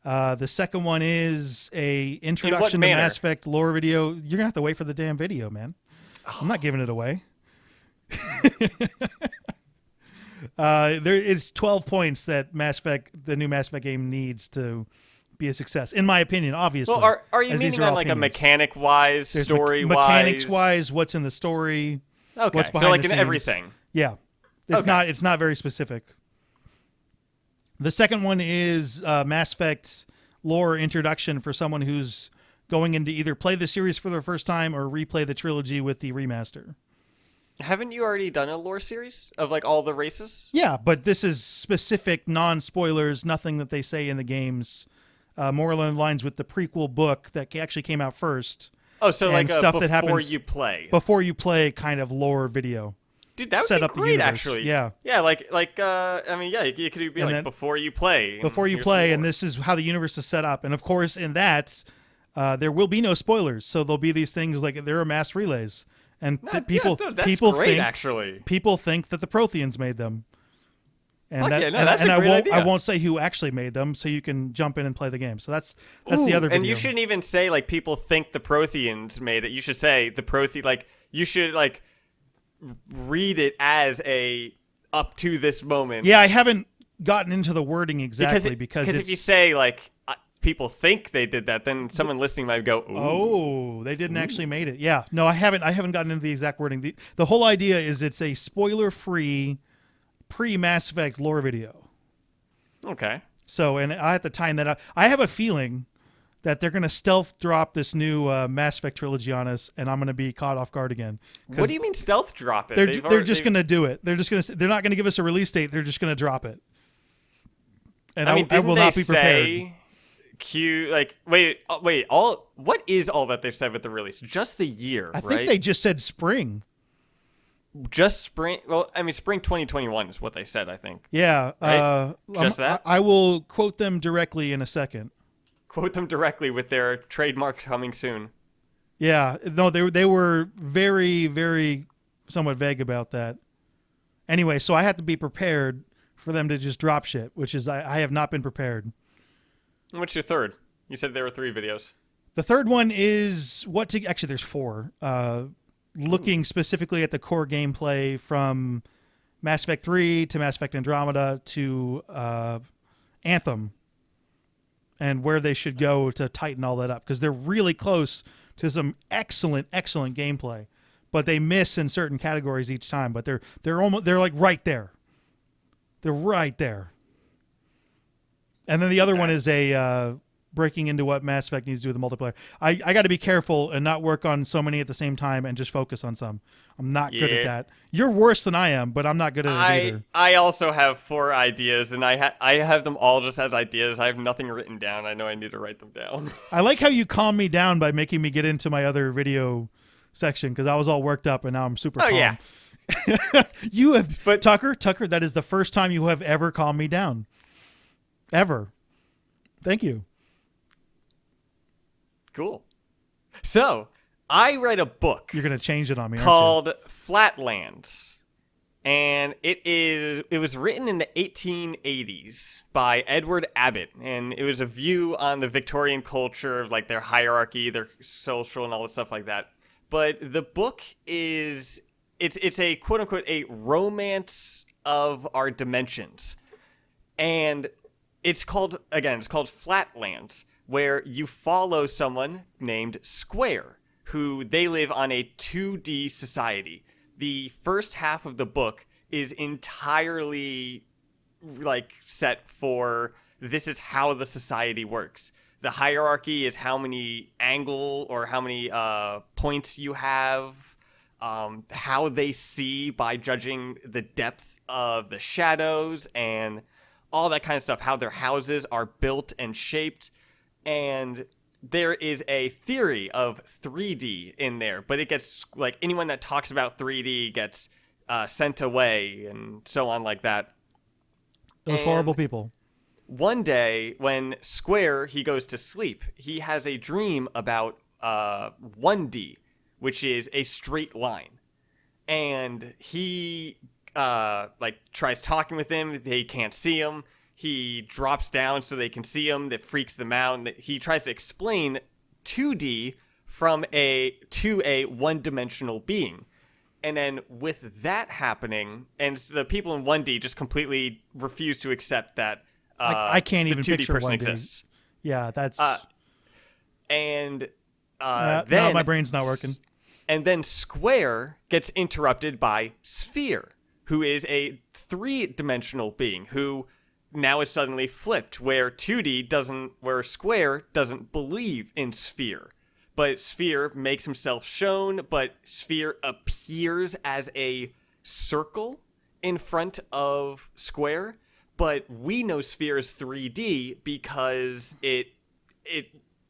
The second one is a introduction to Mass Effect lore video. You're gonna have to wait for the damn video, man. I'm not giving it away. There is 12 points that the new Mass Effect game needs to be a success, in my opinion, obviously. Well, are you meaning on like a mechanic-wise, story-wise? Mechanics-wise, what's in the story, okay. what's behind so like the in scenes. Everything. Yeah. It's not very specific. The second one is Mass Effect lore introduction for someone who's going in to either play the series for the first time or replay the trilogy with the remaster. Haven't you already done a lore series of like all the races? Yeah, but this is specific, non-spoilers, nothing that they say in the games. More along the lines with the prequel book that actually came out first. Oh, so like stuff that happens before you play kind of lore video. Dude, that would be great, actually. Yeah. Yeah, you could be like before you play. Before you play, and this is how the universe is set up. And of course, in that, there will be no spoilers. So there'll be these things like there are mass relays. And people think that the Protheans made them. And I won't say who actually made them, so you can jump in and play the game. So that's the other video. And you shouldn't even say like people think the Protheans made it. You should say the you should like read it as a up to this moment. Yeah, I haven't gotten into the wording exactly because if you say like people think they did that, then someone listening might go, ooh. Oh, they didn't actually made it. Yeah. No, I haven't gotten into the exact wording. The whole idea is it's a spoiler-free pre-Mass Effect lore video. Okay. So, and I have to time that up. I have a feeling that they're going to stealth drop this new Mass Effect trilogy on us, and I'm going to be caught off guard again. What do you mean stealth drop it? They're just going to do it. They're not going to give us a release date. They're just going to drop it. And I will not be prepared. What is all that they've said with the release? Just the year, I right? think they just said spring. Just spring. Well, I mean, spring 2021 is what they said, I think. Yeah. Right? Just that? I will quote them directly in a second. Quote them directly with their trademark coming soon. Yeah. No, they were very, very somewhat vague about that. Anyway, so I have to be prepared for them to just drop shit, which is I have not been prepared. What's your third? You said there were 3 videos. The third one is actually there's 4. Looking specifically at the core gameplay from Mass Effect 3 to Mass Effect Andromeda to Anthem, and where they should go to tighten all that up, because they're really close to some excellent gameplay, but they miss in certain categories each time. But they're like right there. They're right there. And then the other one is a breaking into what Mass Effect needs to do with the multiplayer. I got to be careful and not work on so many at the same time and just focus on some. I'm not good at that. You're worse than I am, but I'm not good at it either. I also have 4 ideas, and I have them all just as ideas. I have nothing written down. I know I need to write them down. I like how you calm me down by making me get into my other video section, because I was all worked up and now I'm super calm. Yeah. You have, but Tucker, that is the first time you have ever calmed me down. Ever. Thank you. Cool. So, I read a book. You're going to change it on me, called aren't you? Flatlands. And it was written in the 1880s by Edward Abbott, and it was a view on the Victorian culture, like their hierarchy, their social, and all the stuff like that. But the book is it's a quote unquote a romance of our dimensions, and it's called Flatlands, where you follow someone named Square, who they live on a 2D society. The first half of the book is entirely set for this is how the society works. The hierarchy is how many angle or how many points you have, how they see by judging the depth of the shadows and all that kind of stuff, how their houses are built and shaped. And there is a theory of 3D in there, but it gets, anyone that talks about 3D gets sent away and so on like that. Those horrible people. One day, when Square, he goes to sleep, he has a dream about 1D, which is a straight line. And he, tries talking with him. They can't see him. He drops down so they can see him. That freaks them out. And he tries to explain 2D to a one-dimensional being. And then with that happening, and the people in 1D just completely refuse to accept that I can't even the 2D picture person 1D. exists. Yeah, that's... then no, my brain's not working. And then Square gets interrupted by Sphere, who is a 3-dimensional being who now is suddenly flipped, where Square doesn't believe in Sphere. But Sphere makes himself shown, but Sphere appears as a circle in front of Square. But we know Sphere is 3D because it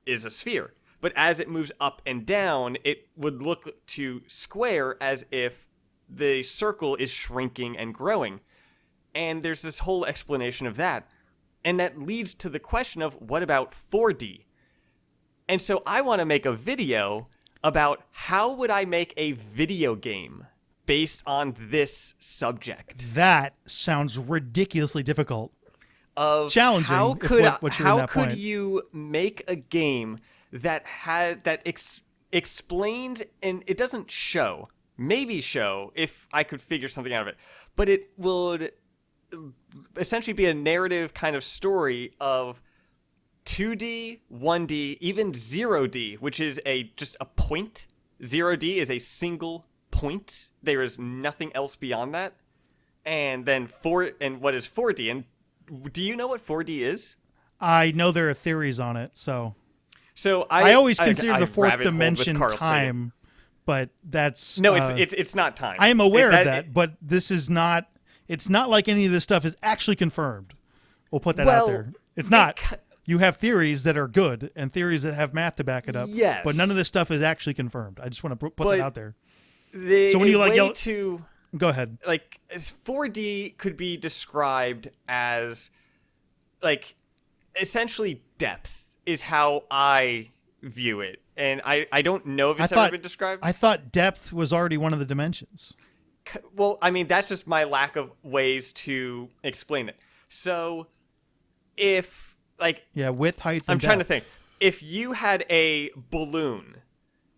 is a sphere. But as it moves up and down, it would look to Square as if the circle is shrinking and growing. And there's this whole explanation of that. And that leads to the question of, what about 4D? And so I want to make a video about how would I make a video game based on this subject. That sounds ridiculously difficult. Challenging. How could you make a game that explains, and it doesn't show, maybe show if I could figure something out of it, but it would essentially be a narrative kind of story of 2D, 1D, even 0D, which is just a point. 0D is a single point. There is nothing else beyond that. And then what is 4D? And do you know what 4D is? I know there are theories on it, so. So I always consider I the fourth rabbit-holed with dimension Carl Sagan. time, but that's No, it's not time. I am aware of that, but this is not. It's not like any of this stuff is actually confirmed. We'll put that out there. It's not. You have theories that are good and theories that have math to back it up. Yes. But none of this stuff is actually confirmed. I just want to put that out there. So when you like yell, to go ahead. Like 4D could be described as like essentially depth is how I view it. And I don't know if it's ever been described. I thought depth was already one of the dimensions. Well, I mean, that's just my lack of ways to explain it. So if like width, height, and I'm depth. trying to think. If you had a balloon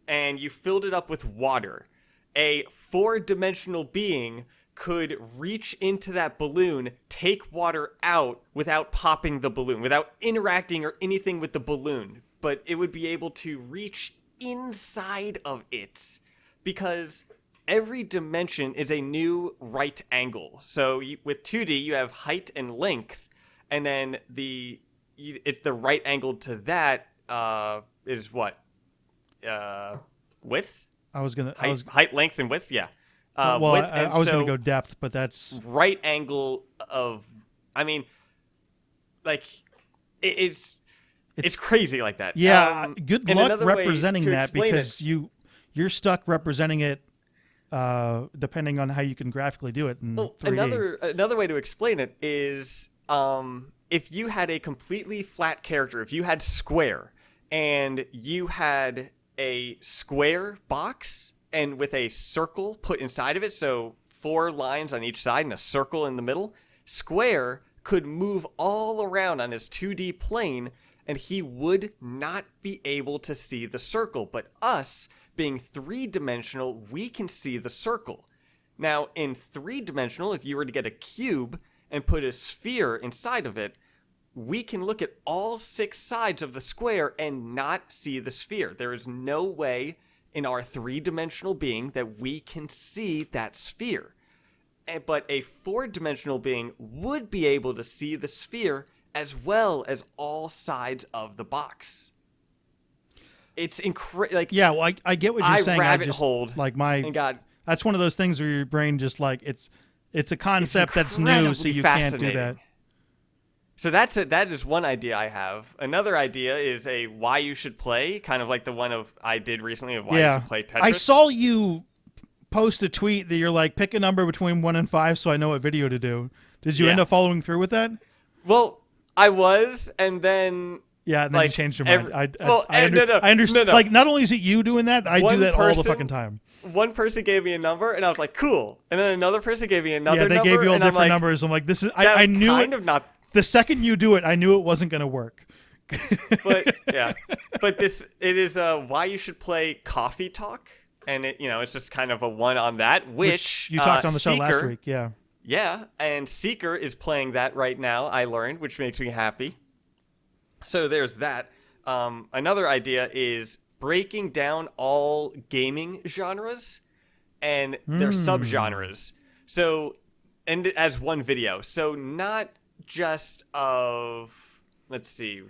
and you filled it up with water, a 4-dimensional being could reach into that balloon, take water out without popping the balloon, without interacting or anything with the balloon. But it would be able to reach inside of it because every dimension is a new right angle. So with 2D, you have height and length, and then it's the right angle to that is what? Width? Height, length, and width, yeah. I was going to go depth, but that's... Right angle of... I mean, like, it's crazy like that. Yeah, good luck representing that because you're stuck representing it depending on how you can graphically do it in 3D. Another way to explain it is if you had a completely flat character, if you had square, and you had a square box and with a circle put inside of it, so 4 lines on each side and a circle in the middle, square could move all around on his 2D plane and he would not be able to see the circle. But us, being 3-dimensional, we can see the circle. Now, in 3-dimensional, if you were to get a cube and put a sphere inside of it, we can look at all 6 sides of the square and not see the sphere. There is no way in our 3-dimensional being that we can see that sphere. But a 4-dimensional being would be able to see the sphere as well as all sides of the box. It's incredible. Like, yeah, well, I get what you're saying. Rabbit-holed. Like God, that's one of those things where your brain just like it's a concept that's new, so you can't do that. So that is one idea I have. Another idea is a why you should play, kind of like the one I did recently of why you should play Tetris. I saw you post a tweet that you're like, pick a number between 1 and 5 so I know what video to do. Did you end up following through with that? Well, I was, and then... Yeah, and then you changed your mind. I understand. No. Like, not only is it you doing that, I do that all the fucking time. One person gave me a number, and I was like, cool. And then another person gave me another number. Yeah, they gave you all different numbers. I'm like, this is... I knew kind of not... The second you do it, I knew it wasn't going to work. But it is why you should play Coffee Talk, and it's just kind of a one on that, which you talked on the show last week. Yeah, and Seeker is playing that right now. I learned, which makes me happy. So there's that. Another idea is breaking down all gaming genres and their subgenres. So, and as one video. So not just of, let's see.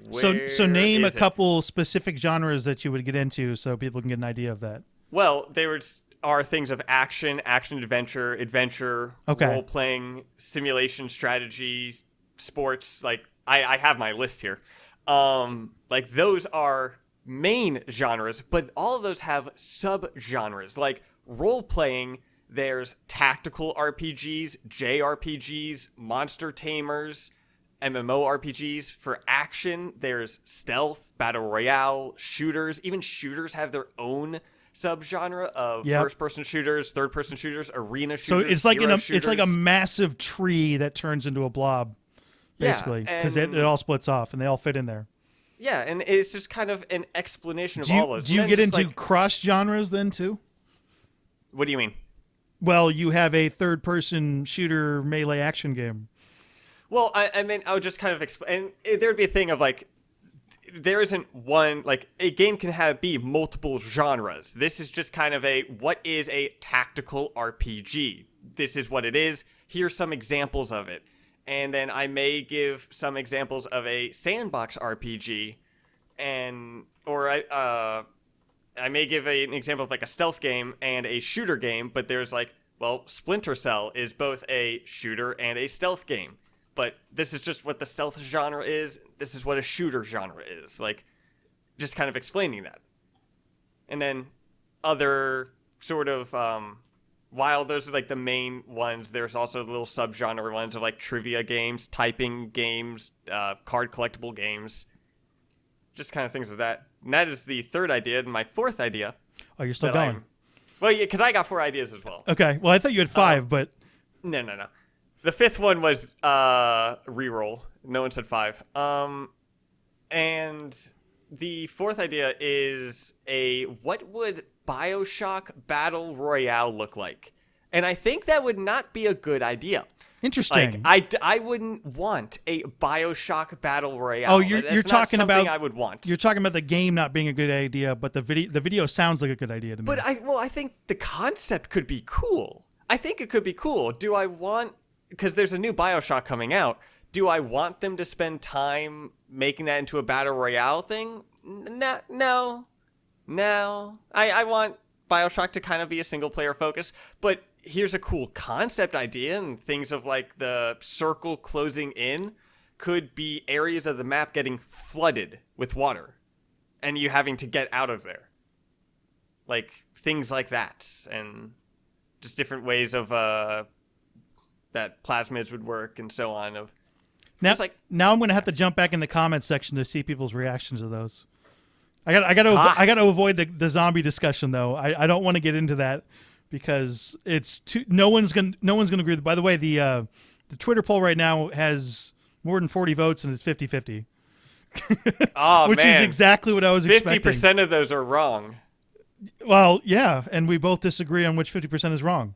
So name a couple specific genres that you would get into so people can get an idea of that. Well, there are things of action adventure, role-playing, simulation, strategy, sports. Like, I have my list here. Like, those are main genres, but all of those have sub-genres. Like, role-playing, there's tactical RPGs, JRPGs, monster tamers, MMORPGs. For action, there's stealth, battle royale, shooters. Even shooters have their own subgenre of first-person shooters, third-person shooters, arena shooters. So it's like a massive tree that turns into a blob, basically, because it all splits off and they all fit in there. Yeah, and it's just kind of an explanation of all those. Do you get into cross genres then too? What do you mean? Well, you have a third-person shooter melee action game. Well, I mean, I would just kind of explain. There would be a thing of like, there isn't one, like, a game can be multiple genres. This is just kind of what is a tactical RPG? This is what it is. Here's some examples of it. And then I may give some examples of a sandbox RPG I may give an example of like a stealth game and a shooter game, but there's like, well, Splinter Cell is both a shooter and a stealth game. But this is just what the stealth genre is. This is what a shooter genre is. Like, just kind of explaining that. And then other sort of, while those are like the main ones, there's also little subgenre ones of like trivia games, typing games, card collectible games. Just kind of things of that. And that is the third idea. And my fourth idea. Oh, you're still going. Well, yeah, because I got 4 ideas as well. Okay. Well, I thought you had 5, but. No. The fifth one was reroll. No one said 5. And the fourth idea is what would BioShock Battle Royale look like? And I think that would not be a good idea. Interesting. Like, I wouldn't want a BioShock Battle Royale. Oh, you're talking about I would want. You're talking about the game not being a good idea, but the video sounds like a good idea to me. But I think the concept could be cool. I think it could be cool. Do I want, because there's a new BioShock coming out, do I want them to spend time making that into a Battle Royale thing? No. I want BioShock to kind of be a single player focus, but here's a cool concept idea, and things of like the circle closing in could be areas of the map getting flooded with water and you having to get out of there. Like things like that, and just different ways of that plasmids would work and so on. Now I'm going to have to jump back in the comments section to see people's reactions to those. I got to avoid the zombie discussion though. I don't want to get into that because it's no one's gonna agree with it. By the way, the Twitter poll right now has more than 40 votes and it's 50-50. Oh, which man. is exactly what I was expecting. 50% of those are wrong. Well, yeah, and we both disagree on which 50% is wrong.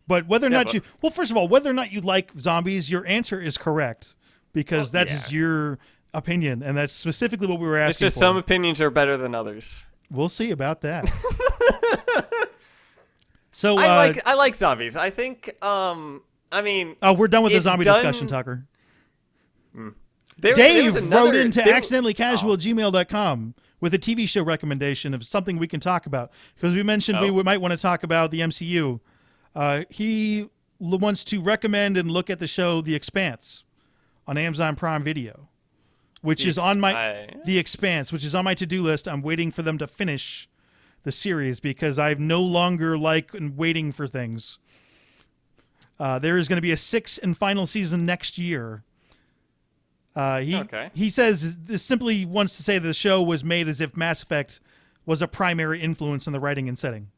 But whether or not first of all, whether or not you like zombies, your answer is correct because that is your opinion, and that's specifically what we were asking. It's just some opinions are better than others. We'll see about that. So I like zombies. I think we're done with the zombie discussion, Tucker. Dave wrote into accidentallycasual@gmail.com with a TV show recommendation of something we can talk about because we mentioned we might want to talk about the MCU. He wants to recommend and look at the show The Expanse on Amazon Prime Video, which is on my The Expanse, which is on my to-do list. I'm waiting for them to finish the series because I no longer like waiting for things. There is going to be a 6th and final season next year. He says this simply wants to say the show was made as if Mass Effect was a primary influence in the writing and setting.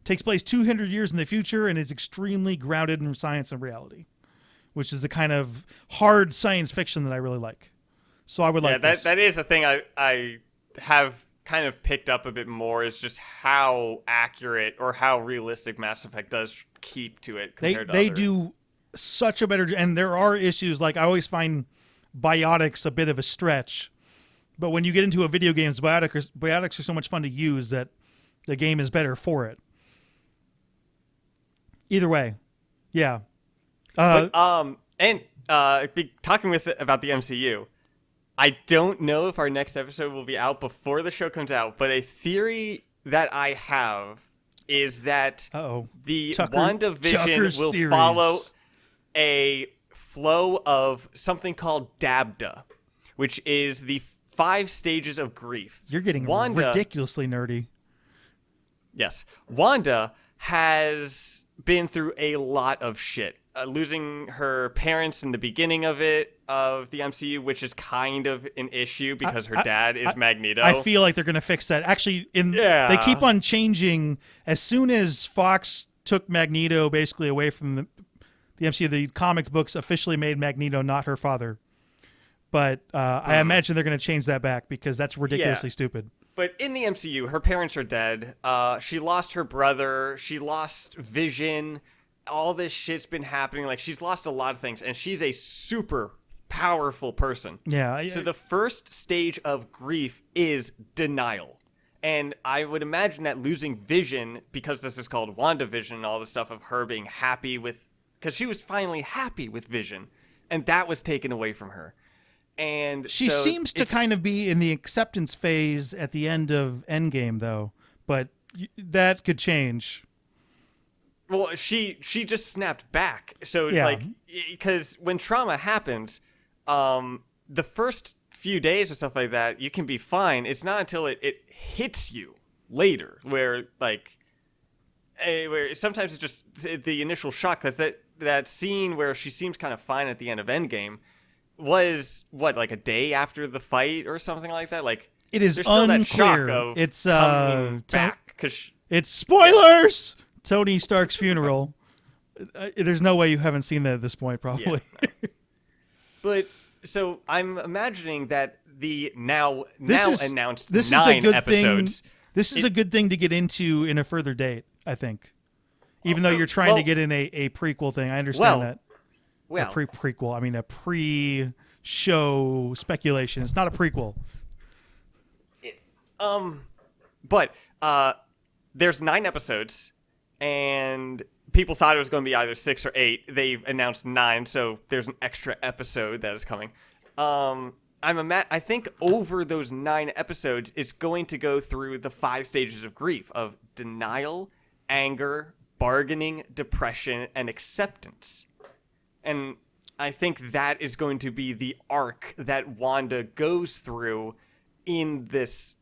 Takes place 200 years in the future and is extremely grounded in science and reality, which is the kind of hard science fiction that I really like. So I would like this. That is a thing I have kind of picked up a bit more is just how accurate or how realistic Mass Effect does keep to it compared to They do such a better, and there are issues like I always find biotics a bit of a stretch, but when you get into a video game, biotics are so much fun to use that the game is better for it. Either way, yeah. Talking about the MCU, I don't know if our next episode will be out before the show comes out, but a theory that I have is that the WandaVision will follow a flow of something called DABDA, which is the 5 stages of grief. You're getting ridiculously nerdy. Yes. Wanda has been through a lot of shit. Losing her parents in the beginning of the MCU, which is kind of an issue because her dad is Magneto. I feel like they're going to fix that. Actually, they keep on changing. As soon as Fox took Magneto basically away from the MCU, the comic books officially made Magneto not her father. But I imagine they're going to change that back because that's ridiculously stupid. But in the MCU, her parents are dead. She lost her brother. She lost Vision. All this shit's been happening. Like, she's lost a lot of things, and she's a super powerful person. Yeah. So the first stage of grief is denial. And I would imagine that losing Vision, because this is called WandaVision and all the stuff of her being happy with... Because she was finally happy with Vision, and that was taken away from her. And she so seems to kind of be in the acceptance phase at the end of Endgame, though. But that could change. Well, she just snapped back. So Yeah. like, because when trauma happens, the first few days or stuff like that, you can be fine. It's not until it hits you later where like, where sometimes it's just the initial shock. Because that scene where she seems kind of fine at the end of Endgame was what, like a day after the fight or something like that. Like, It is there's still unclear. that shock of It's coming back because. It's spoilers. Tony Stark's funeral. There's no way you haven't seen that at this point, probably. Yeah, no. But so I'm imagining that the now announced this 9 is a good episodes. thing. This is a good thing to get into in a further date, I think. Even though you're trying to get in a prequel thing, I understand that. Well, a prequel. I mean, a pre-show speculation. It's not a prequel. but there's 9 episodes, and people thought it was going to be either 6 or 8. They've announced 9, so there's an extra episode that is coming. I think over those 9 episodes, it's going to go through the 5 stages of grief of denial, anger, bargaining, depression, and acceptance. And I think that is going to be the arc that Wanda goes through in this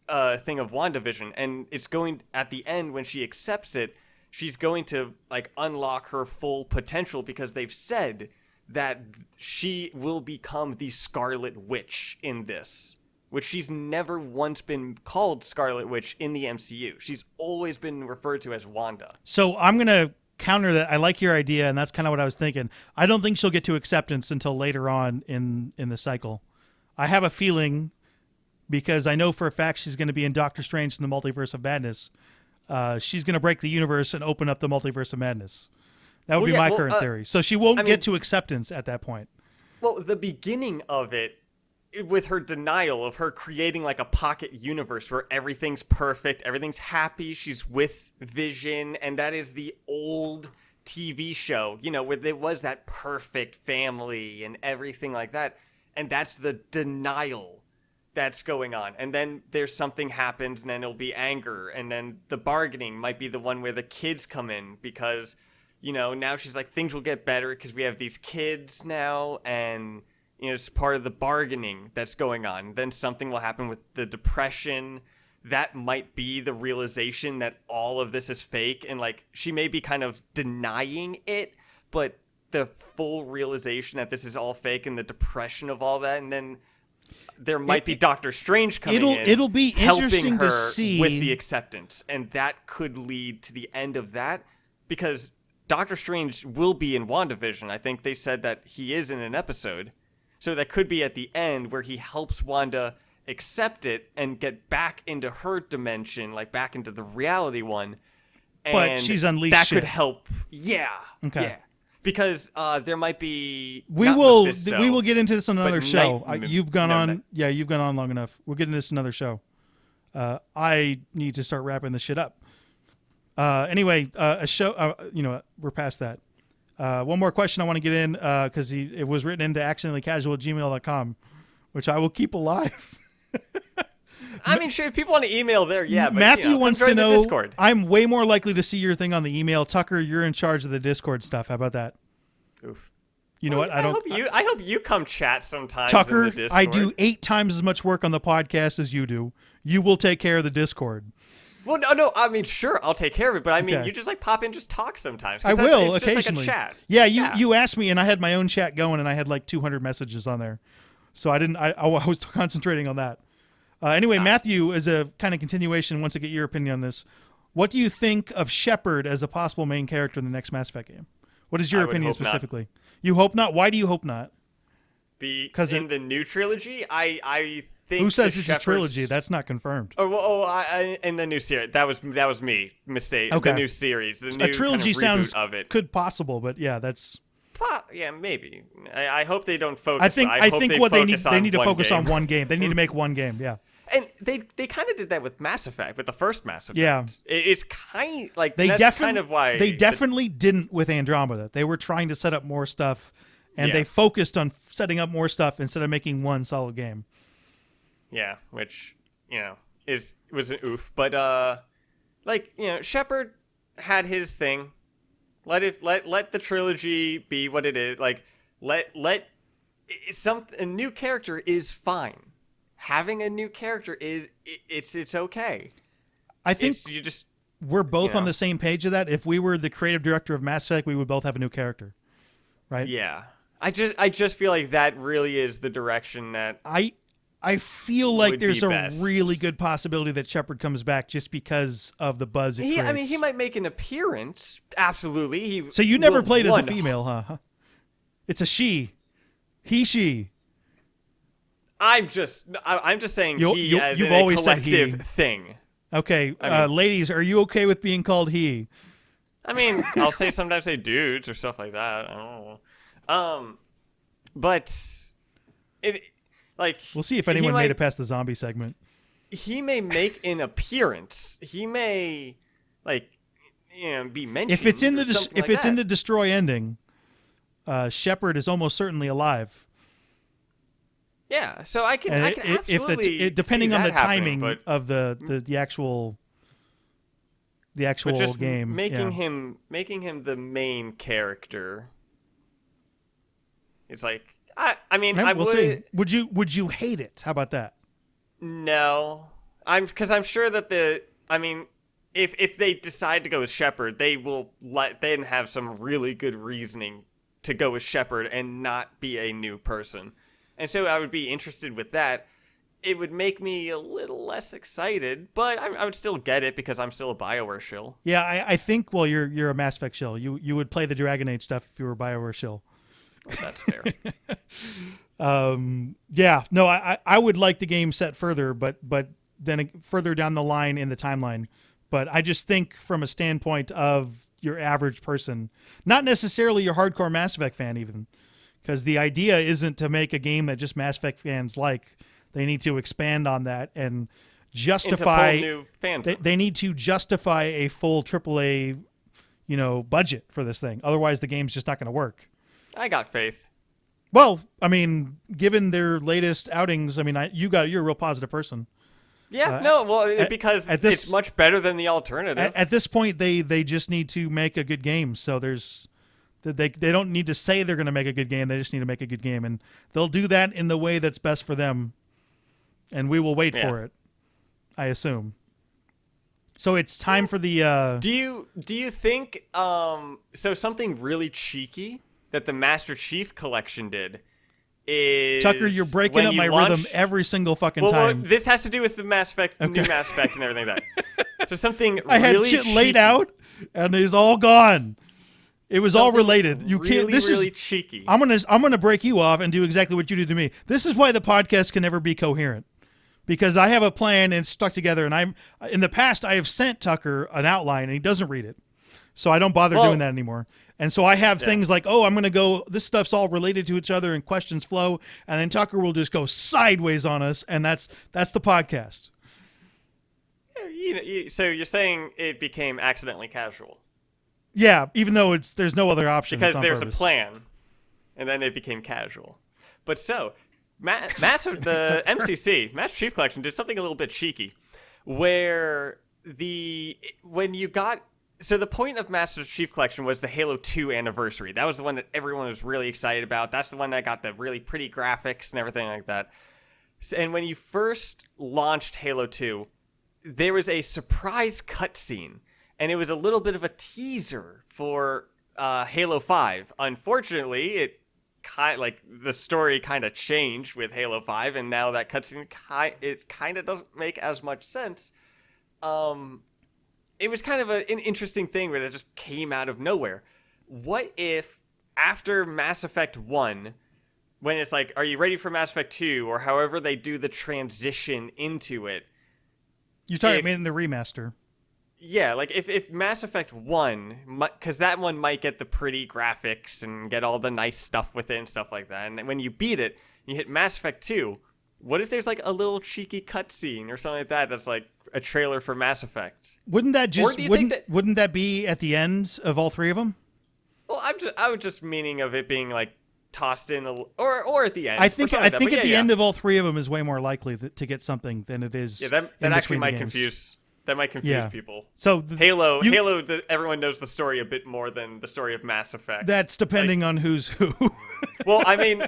thing of WandaVision. And it's going, at the end, when she accepts it, she's going to like unlock her full potential, because they've said that she will become the Scarlet Witch in this, which she's never once been called Scarlet Witch in the MCU. She's always been referred to as Wanda. So I'm going to counter that. I like your idea, and that's kind of what I was thinking. I don't think she'll get to acceptance until later on in the cycle. I have a feeling, because I know for a fact she's going to be in Doctor Strange in the Multiverse of Madness. She's going to break the universe and open up the Multiverse of Madness. That would be my current theory. So she won't get to acceptance at that point. Well, the beginning of it, with her denial of her creating like a pocket universe where everything's perfect, everything's happy, she's with Vision, and that is the old TV show, you know, where there was that perfect family and everything like that. And that's the denial that's going on. And then there's something happens, and then it'll be anger, and then the bargaining might be the one where the kids come in, because, you know, now she's like, things will get better because we have these kids now, and, you know, it's part of the bargaining that's going on. Then something will happen with the depression. That might be the realization that all of this is fake, and like she may be kind of denying it, but the full realization that this is all fake and the depression of all that, and then there might be Doctor Strange coming in. It'll be helping interesting her to see with the acceptance, and that could lead to the end of that, because Doctor Strange will be in WandaVision. I think they said that he is in an episode. So that could be at the end where he helps Wanda accept it and get back into her dimension, like back into the reality one. And but she's unleashed. That shit. could help. Yeah. Okay. Yeah. Because there might be. We will get into this on another show. You've gone on. Yeah, you've gone on long enough. We'll get into this another show. I need to start wrapping this shit up. Anyway, a show. You know, we're past that. One more question I want to get in, because it was written into accidentallycasual@gmail.com, which I will keep alive. I mean, sure, if people want to email there, yeah. But, Matthew wants to know. Discord. I'm way more likely to see your thing on the email. Tucker, you're in charge of the Discord stuff. How about that? Oof. You know what? I hope you come chat sometimes. Tucker, in the Discord. I do 8 times as much work on the podcast as you do. You will take care of the Discord. Well, no. I mean, sure, I'll take care of it, but I mean, you just like pop in, just talk sometimes. I will it's occasionally. Just like a chat. Yeah, you asked me, and I had my own chat going, and I had like 200 messages on there, so I didn't. I was concentrating on that. Anyway, Matthew, as a kind of continuation, wants to get your opinion on this. What do you think of Shepard as a possible main character in the next Mass Effect game? What is your opinion specifically? Not. You hope not. Why do you hope not? Because in the new trilogy, I think. Who says it's a trilogy? That's not confirmed. In the new series, that was me mistake. Okay. The new series, the new a trilogy kind of sounds of it. could possible, but yeah, that's. Yeah, maybe. I hope they don't focus. I think what they need to focus game. on one game. They need to make one game. Yeah. And they kind of did that with Mass Effect, with the first Mass Effect. Yeah. It's kind like that's kind of why they definitely didn't with Andromeda. They were trying to set up more stuff, And they focused on setting up more stuff instead of making one solid game. Yeah, which, was an oof. But, Shepard had his thing. Let the trilogy be what it is. Like, a new character is fine. Having a new character it's okay. I think we're both on know. the same page of that. If we were the creative director of Mass Effect, we would both have a new character, right? Yeah, I just feel like that really is the direction that I feel like there's a best. really good possibility that Shepard comes back just because of the buzz it creates. I mean, he might make an appearance. Absolutely. So you never played as a female, huh? It's a she. He, she. I'm just saying he as you've a always said collective he. thing. Okay, ladies, are you okay with being called he? I mean, I'll sometimes say dudes or stuff like that. I don't know. But it we'll see if anyone made it past the zombie segment. He may make an appearance. He may be mentioned. If it's in the in the destroy ending, Shepard is almost certainly alive. Yeah, so I can absolutely depending see on the that happening, timing of the actual just game, making him the main character. It's like we'll see. Would you hate it? How about that? No, I'm sure that if they decide to go with Shepard, they will then have some really good reasoning to go with Shepard and not be a new person. And so I would be interested with that. It would make me a little less excited, but I would still get it because I'm still a BioWare shill. Yeah, I think. Well, you're a Mass Effect shill. You would play the Dragon Age stuff if you were a BioWare shill. Well, that's fair. Yeah. No, I would like the game set further, but then further down the line in the timeline. But I just think from a standpoint of your average person, not necessarily your hardcore Mass Effect fan, even. Because the idea isn't to make a game that just Mass Effect fans like. They need to expand on that and justify. Into pull new fandom. They need to justify a full AAA, budget for this thing. Otherwise, the game's just not going to work. I got faith. Well, I mean, given their latest outings, I mean, you're a real positive person. Yeah, because it's much better than the alternative. At this point, they just need to make a good game. So they don't need to say they're going to make a good game. They just need to make a good game, and they'll do that in the way that's best for them. And we will wait for it, I assume. So it's time for the. Do you think so? Something really cheeky that the Master Chief Collection did is Tucker. You're breaking up my rhythm every single fucking time. Well, this has to do with the Mass Effect, new Mass Effect, and everything like that. So something I had really shit cheeky. laid out, and it's all gone. It was all related. You can't. This really is cheeky. I'm gonna break you off and do exactly what you did to me. This is why the podcast can never be coherent, because I have a plan and it's stuck together. And in the past I have sent Tucker an outline and he doesn't read it, so I don't bother doing that anymore. And so I have things like, I'm gonna go. This stuff's all related to each other and questions flow, and then Tucker will just go sideways on us, and that's the podcast. So you're saying it became accidentally casual. Yeah, even though there's no other option. Because there's a plan, and then it became casual. But so, the MCC, Master Chief Collection, did something a little bit cheeky, where the point of Master Chief Collection was the Halo 2 anniversary. That was the one that everyone was really excited about. That's the one that got the really pretty graphics and everything like that. And when you first launched Halo 2, there was a surprise cutscene. And it was a little bit of a teaser for Halo 5. Unfortunately, the story kind of changed with Halo 5, and now that cutscene it kind of doesn't make as much sense. It was kind of an interesting thing where it just came out of nowhere. What if after Mass Effect 1, when it's like, are you ready for Mass Effect 2, or however they do the transition into it? You're talking about in the remaster. Yeah, like if Mass Effect 1, because that one might get the pretty graphics and get all the nice stuff with it and stuff like that, and when you beat it, you hit Mass Effect 2, what if there's like a little cheeky cutscene or something like that that's like a trailer for Mass Effect? Wouldn't that be at the end of all three of them? Well, I was just meaning of it being like tossed in or at the end. I think at the end of all three of them is way more likely to get something than it is. Yeah, that actually might confuse. That might confuse people. So Halo, everyone knows the story a bit more than the story of Mass Effect. That's depending on who's who. Well, I mean,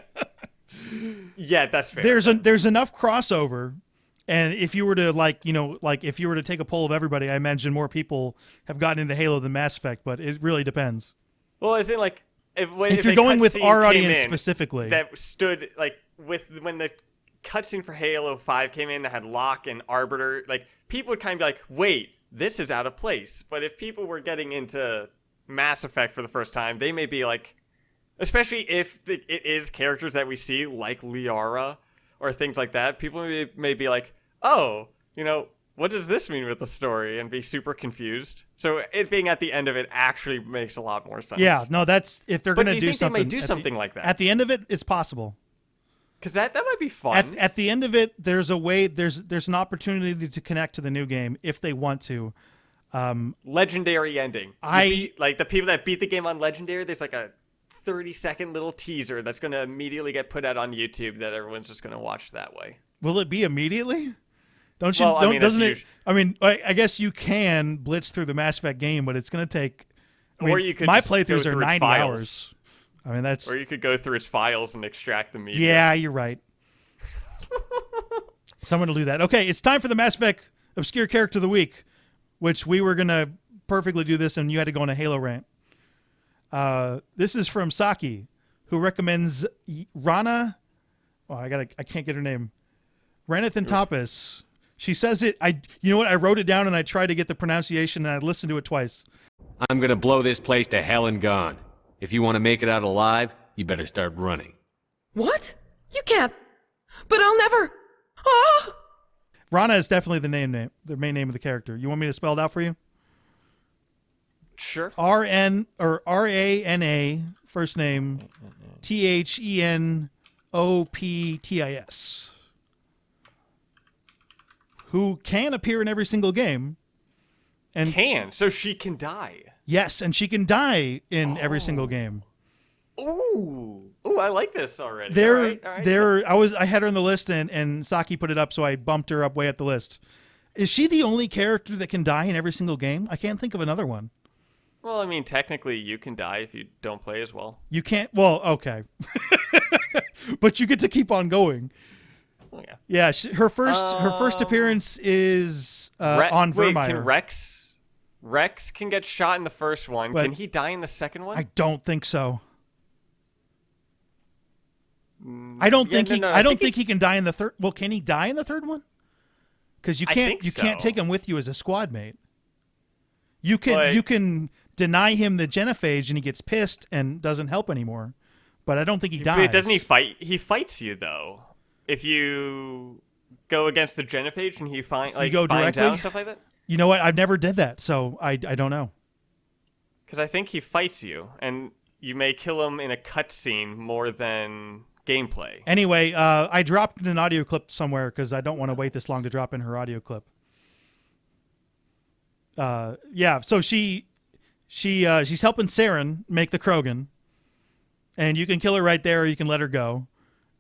yeah, that's fair. There's enough crossover, and if you were to if you were to take a poll of everybody, I imagine more people have gotten into Halo than Mass Effect, but it really depends. Well, is it like if you're going with our audience specifically, that stood like when the cutscene for Halo 5 came in that had Locke and Arbiter, like people would kind of be like, wait, this is out of place. But if people were getting into Mass Effect for the first time, they may be like, especially if it is characters that we see like Liara or things like that, people may be like, oh, what does this mean with the story, and be super confused. So it being at the end of it actually makes a lot more sense. Yeah, no, that's if they're going to do something. They might do something like that at the end of it. It's possible. Because that might be fun. At the end of it, there's a way. There's an opportunity to connect to the new game if they want to. Legendary ending. Like the people that beat the game on Legendary, there's like a 30-second little teaser that's going to immediately get put out on YouTube that everyone's just going to watch that way. Will it be immediately? Don't you? Well, doesn't it? I mean, I guess you can blitz through the Mass Effect game, but it's going to take. Or you could. My playthroughs are 90 hours. I mean, that's. Or you could go through its files and extract the media. Yeah, you're right. Someone will do that. Okay, it's time for the Mass Effect Obscure Character of the Week, which we were going to perfectly do this, and you had to go on a Halo rant. This is from Saki, who recommends Rana. Oh, I can't get her name. Ranathan Tapas. She says it. You know what? I wrote it down and I tried to get the pronunciation, and I listened to it twice. I'm gonna blow this place to hell and gone. If you want to make it out alive, you better start running. What? You can't. But I'll never. Oh! Rana is definitely the main name of the character. You want me to spell it out for you? Sure. Rana, first name, Thenoptis. Who can appear in every single game. So she can die. Yes, and she can die in every single game. Ooh, I like this already. All right. I had her on the list, and Saki put it up, so I bumped her up way up the list. Is she the only character that can die in every single game? I can't think of another one. Well, I mean, technically, you can die if you don't play as well. You can't. Well, okay, but you get to keep on going. Oh, yeah. Yeah. Her first appearance is on Vermeer. Can Rex can get shot in the first one. But can he die in the second one? I don't think so. I don't think he can die in the third. Well, can he die in the third one? Because you can't take him with you as a squad mate. You can deny him the genophage and he gets pissed and doesn't help anymore. But I don't think he dies. But doesn't he fight? He fights you though. If you go against the genophage and he finds out stuff like that. You know what? I've never did that, so I don't know. Because I think he fights you, and you may kill him in a cutscene more than gameplay. Anyway, I dropped an audio clip somewhere because I don't want to wait this long to drop in her audio clip. So she's helping Saren make the Krogan, and you can kill her right there, or you can let her go.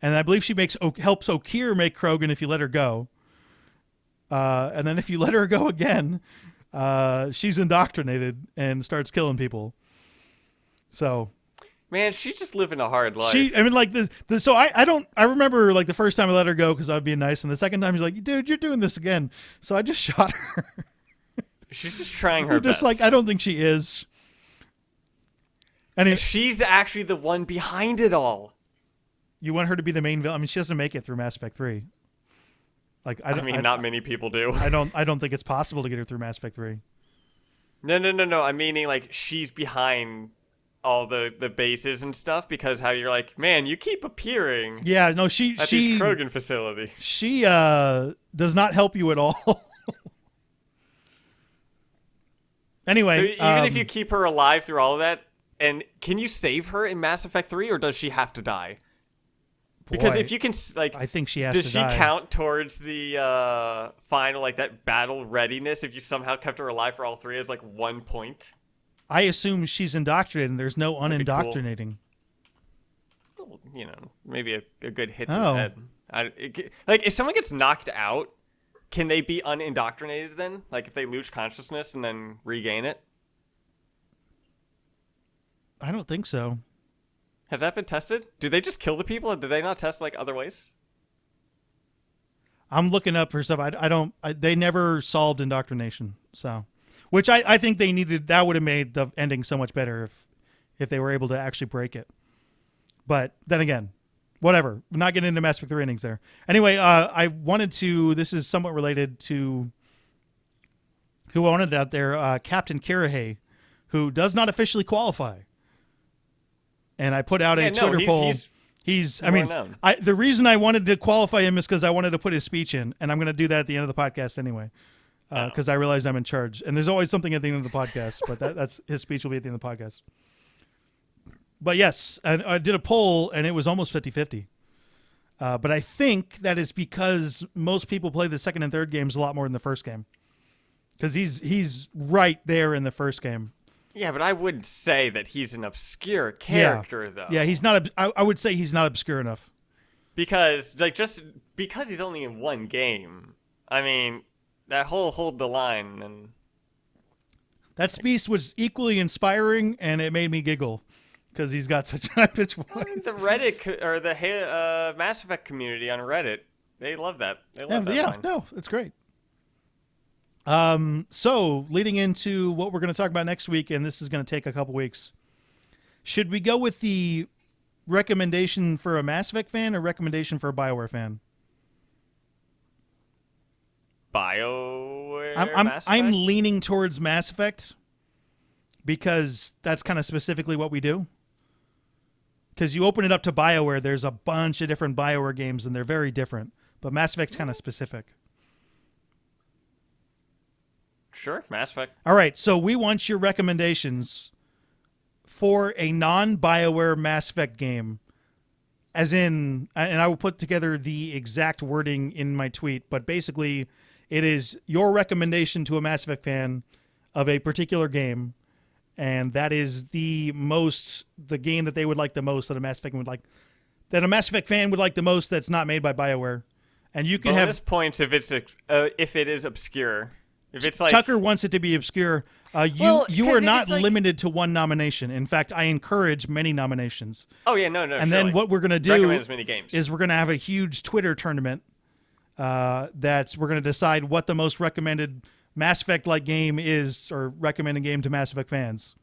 And I believe she helps Okir make Krogan if you let her go. And then if you let her go again, she's indoctrinated and starts killing people. So, man, she's just living a hard life. So I remember like the first time I let her go because I was being nice, and the second time she's like, dude, you're doing this again. So I just shot her. She's just trying her best. Just like, I don't think she is. Anyway, she's actually the one behind it all. You want her to be the main villain? I mean, she doesn't make it through Mass Effect 3. Like, not many people do. I don't think it's possible to get her through Mass Effect 3. No. I'm meaning like she's behind all the bases and stuff because how you're like, man, you keep appearing. Yeah, no, at these Krogan facility. She does not help you at all. Anyway, so even if you keep her alive through all of that, and can you save her in Mass Effect 3 or does she have to die? Because if you can, like, I think she has to die. Does she count towards the final, like, that battle readiness if you somehow kept her alive for all three as, like, 1 point? I assume she's indoctrinated and there's no unindoctrinating. maybe a good hit to the head. Like, if someone gets knocked out, can they be unindoctrinated then? Like, if they lose consciousness and then regain it? I don't think so. Has that been tested? Do they just kill the people? Do they not test, like, other ways? I'm looking up for stuff. They never solved indoctrination. So, which I think they needed. That would have made the ending so much better if they were able to actually break it. But then again, whatever. We're not getting into Mass Effect 3 endings there. Anyway, I wanted to. This is somewhat related to who I wanted out there. Captain Kirahei, who does not officially qualify. And I put out a Twitter poll. The reason I wanted to qualify him is because I wanted to put his speech in, and I'm going to do that at the end of the podcast anyway, because I realized I'm in charge. And there's always something at the end of the podcast, but that's his speech will be at the end of the podcast. But yes, I did a poll, and it was almost 50-50. But I think that is because most people play the second and third games a lot more than the first game, because he's right there in the first game. Yeah, but I wouldn't say that he's an obscure character, though. Yeah, he's not. I would say he's not obscure enough. Because, just because he's only in one game, I mean, that whole hold the line and that speech was equally inspiring, and it made me giggle because he's got such a high-pitched voice. The Reddit or the Mass Effect community on Reddit, they love that. They love that line. No, it's great. So leading into what we're going to talk about next week, and this is going to take a couple weeks. Should we go with the recommendation for a Mass Effect fan or recommendation for a BioWare fan? BioWare. Mass Effect? I'm leaning towards Mass Effect because that's kind of specifically what we do. Because you open it up to BioWare, there's a bunch of different BioWare games, and they're very different. But Mass Effect's kind of specific. Sure, Mass Effect. All right, so we want your recommendations for a non-BioWare Mass Effect game. As in, and I will put together the exact wording in my tweet, but basically it is your recommendation to a Mass Effect fan of a particular game, and that is the game that they would like the most, that a Mass Effect fan would like the most that's not made by BioWare. And you can bonus points if it is obscure. If it's like Tucker wants it to be obscure, you are not limited to one nomination. In fact, I encourage many nominations. Oh yeah, no. And then what we're going to do recommend as many games. is we're going to have a huge Twitter tournament. We're going to decide what the most recommended Mass Effect-like game is, or recommended game to Mass Effect fans.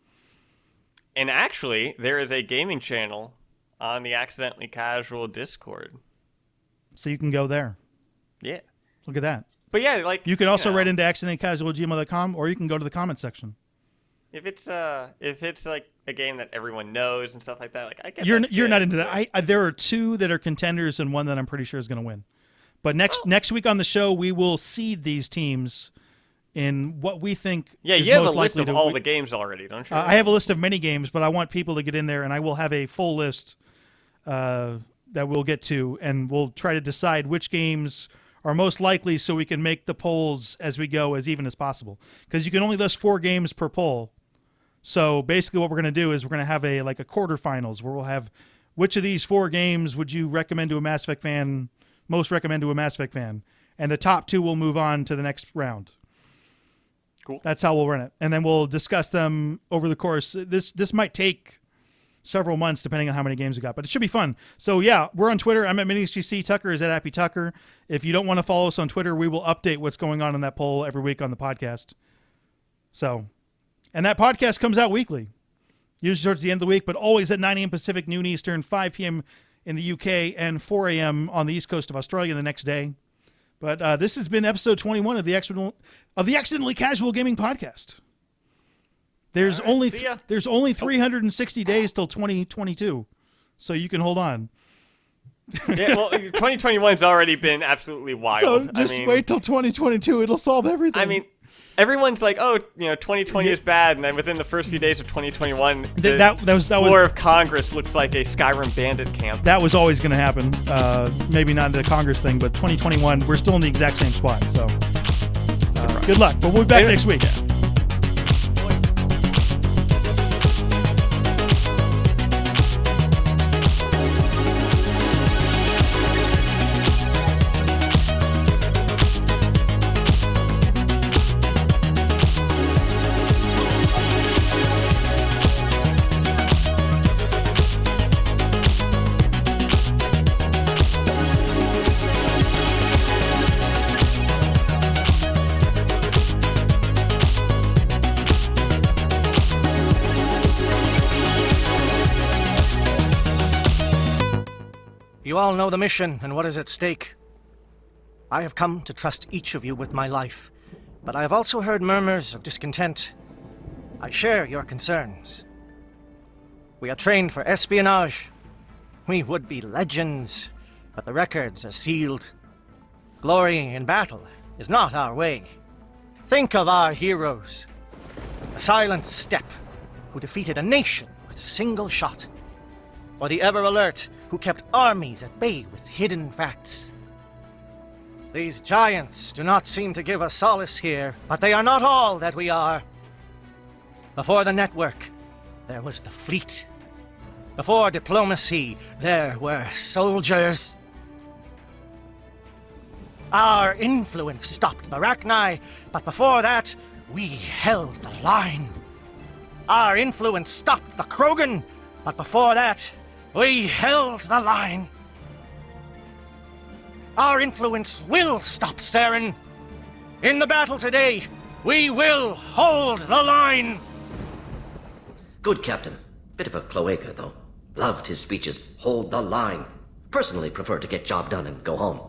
And actually, there is a gaming channel on the Accidentally Casual Discord, so you can go there. Yeah, look at that. But yeah, like you can also write into accidentallycasual@gmail.com, or you can go to the comment section. If it's like a game that everyone knows and stuff like that, like I get you're not into that. There are two that are contenders and one that I'm pretty sure is going to win. But next week on the show, we will seed these teams in what we think. Yeah, is you have most a list likely of all the games already, don't you? I have a list of many games, but I want people to get in there, and I will have a full list that we'll get to, and we'll try to decide which games are most likely, so we can make the polls as we go as even as possible. Because you can only list 4 games per poll. So basically what we're going to do is we're going to have a quarterfinals where we'll have which of these 4 games would you recommend to a Mass Effect fan, most recommend to a Mass Effect fan. And the top 2 will move on to the next round. Cool. That's how we'll run it. And then we'll discuss them over the course. This might take several months depending on how many games we got, but it should be fun. So yeah, we're on Twitter. I'm at MiniSGC. Tucker is at Appy Tucker. If you don't want to follow us on Twitter, we will update what's going on in that poll every week on the podcast. So, and that podcast comes out weekly, usually towards the end of the week, but always at 9 a.m. Pacific, noon Eastern, 5 p.m. in the UK, and 4 a.m. on the East Coast of Australia the next day. But this has been episode 21 of the Accidentally Casual Gaming Podcast. There's only 360 days till 2022, so you can hold on. Yeah, well, 2021's already been absolutely wild. So just wait till 2022; it'll solve everything. I mean, everyone's like, "Oh, 2020 is bad," and then within the first few days of 2021, the floor of Congress looks like a Skyrim bandit camp. That was always going to happen. Maybe not the Congress thing, but 2021, we're still in the exact same spot. So, good luck. But we'll be back next week. You all know the mission and what is at stake. I have come to trust each of you with my life, but I have also heard murmurs of discontent. I share your concerns. We are trained for espionage. We would be legends, but the records are sealed. Glory in battle is not our way. Think of our heroes. The silent steppe, who defeated a nation with a single shot. Or the ever-alert, who kept armies at bay with hidden facts. These giants do not seem to give us solace here, but they are not all that we are. Before the network, there was the fleet. Before diplomacy, there were soldiers. Our influence stopped the Rachni, but before that, we held the line. Our influence stopped the Krogan, but before that, we held the line. Our influence will stop Saren. In the battle today, we will hold the line. Good captain. Bit of a cloaca, though. Loved his speeches. Hold the line. Personally prefer to get job done and go home.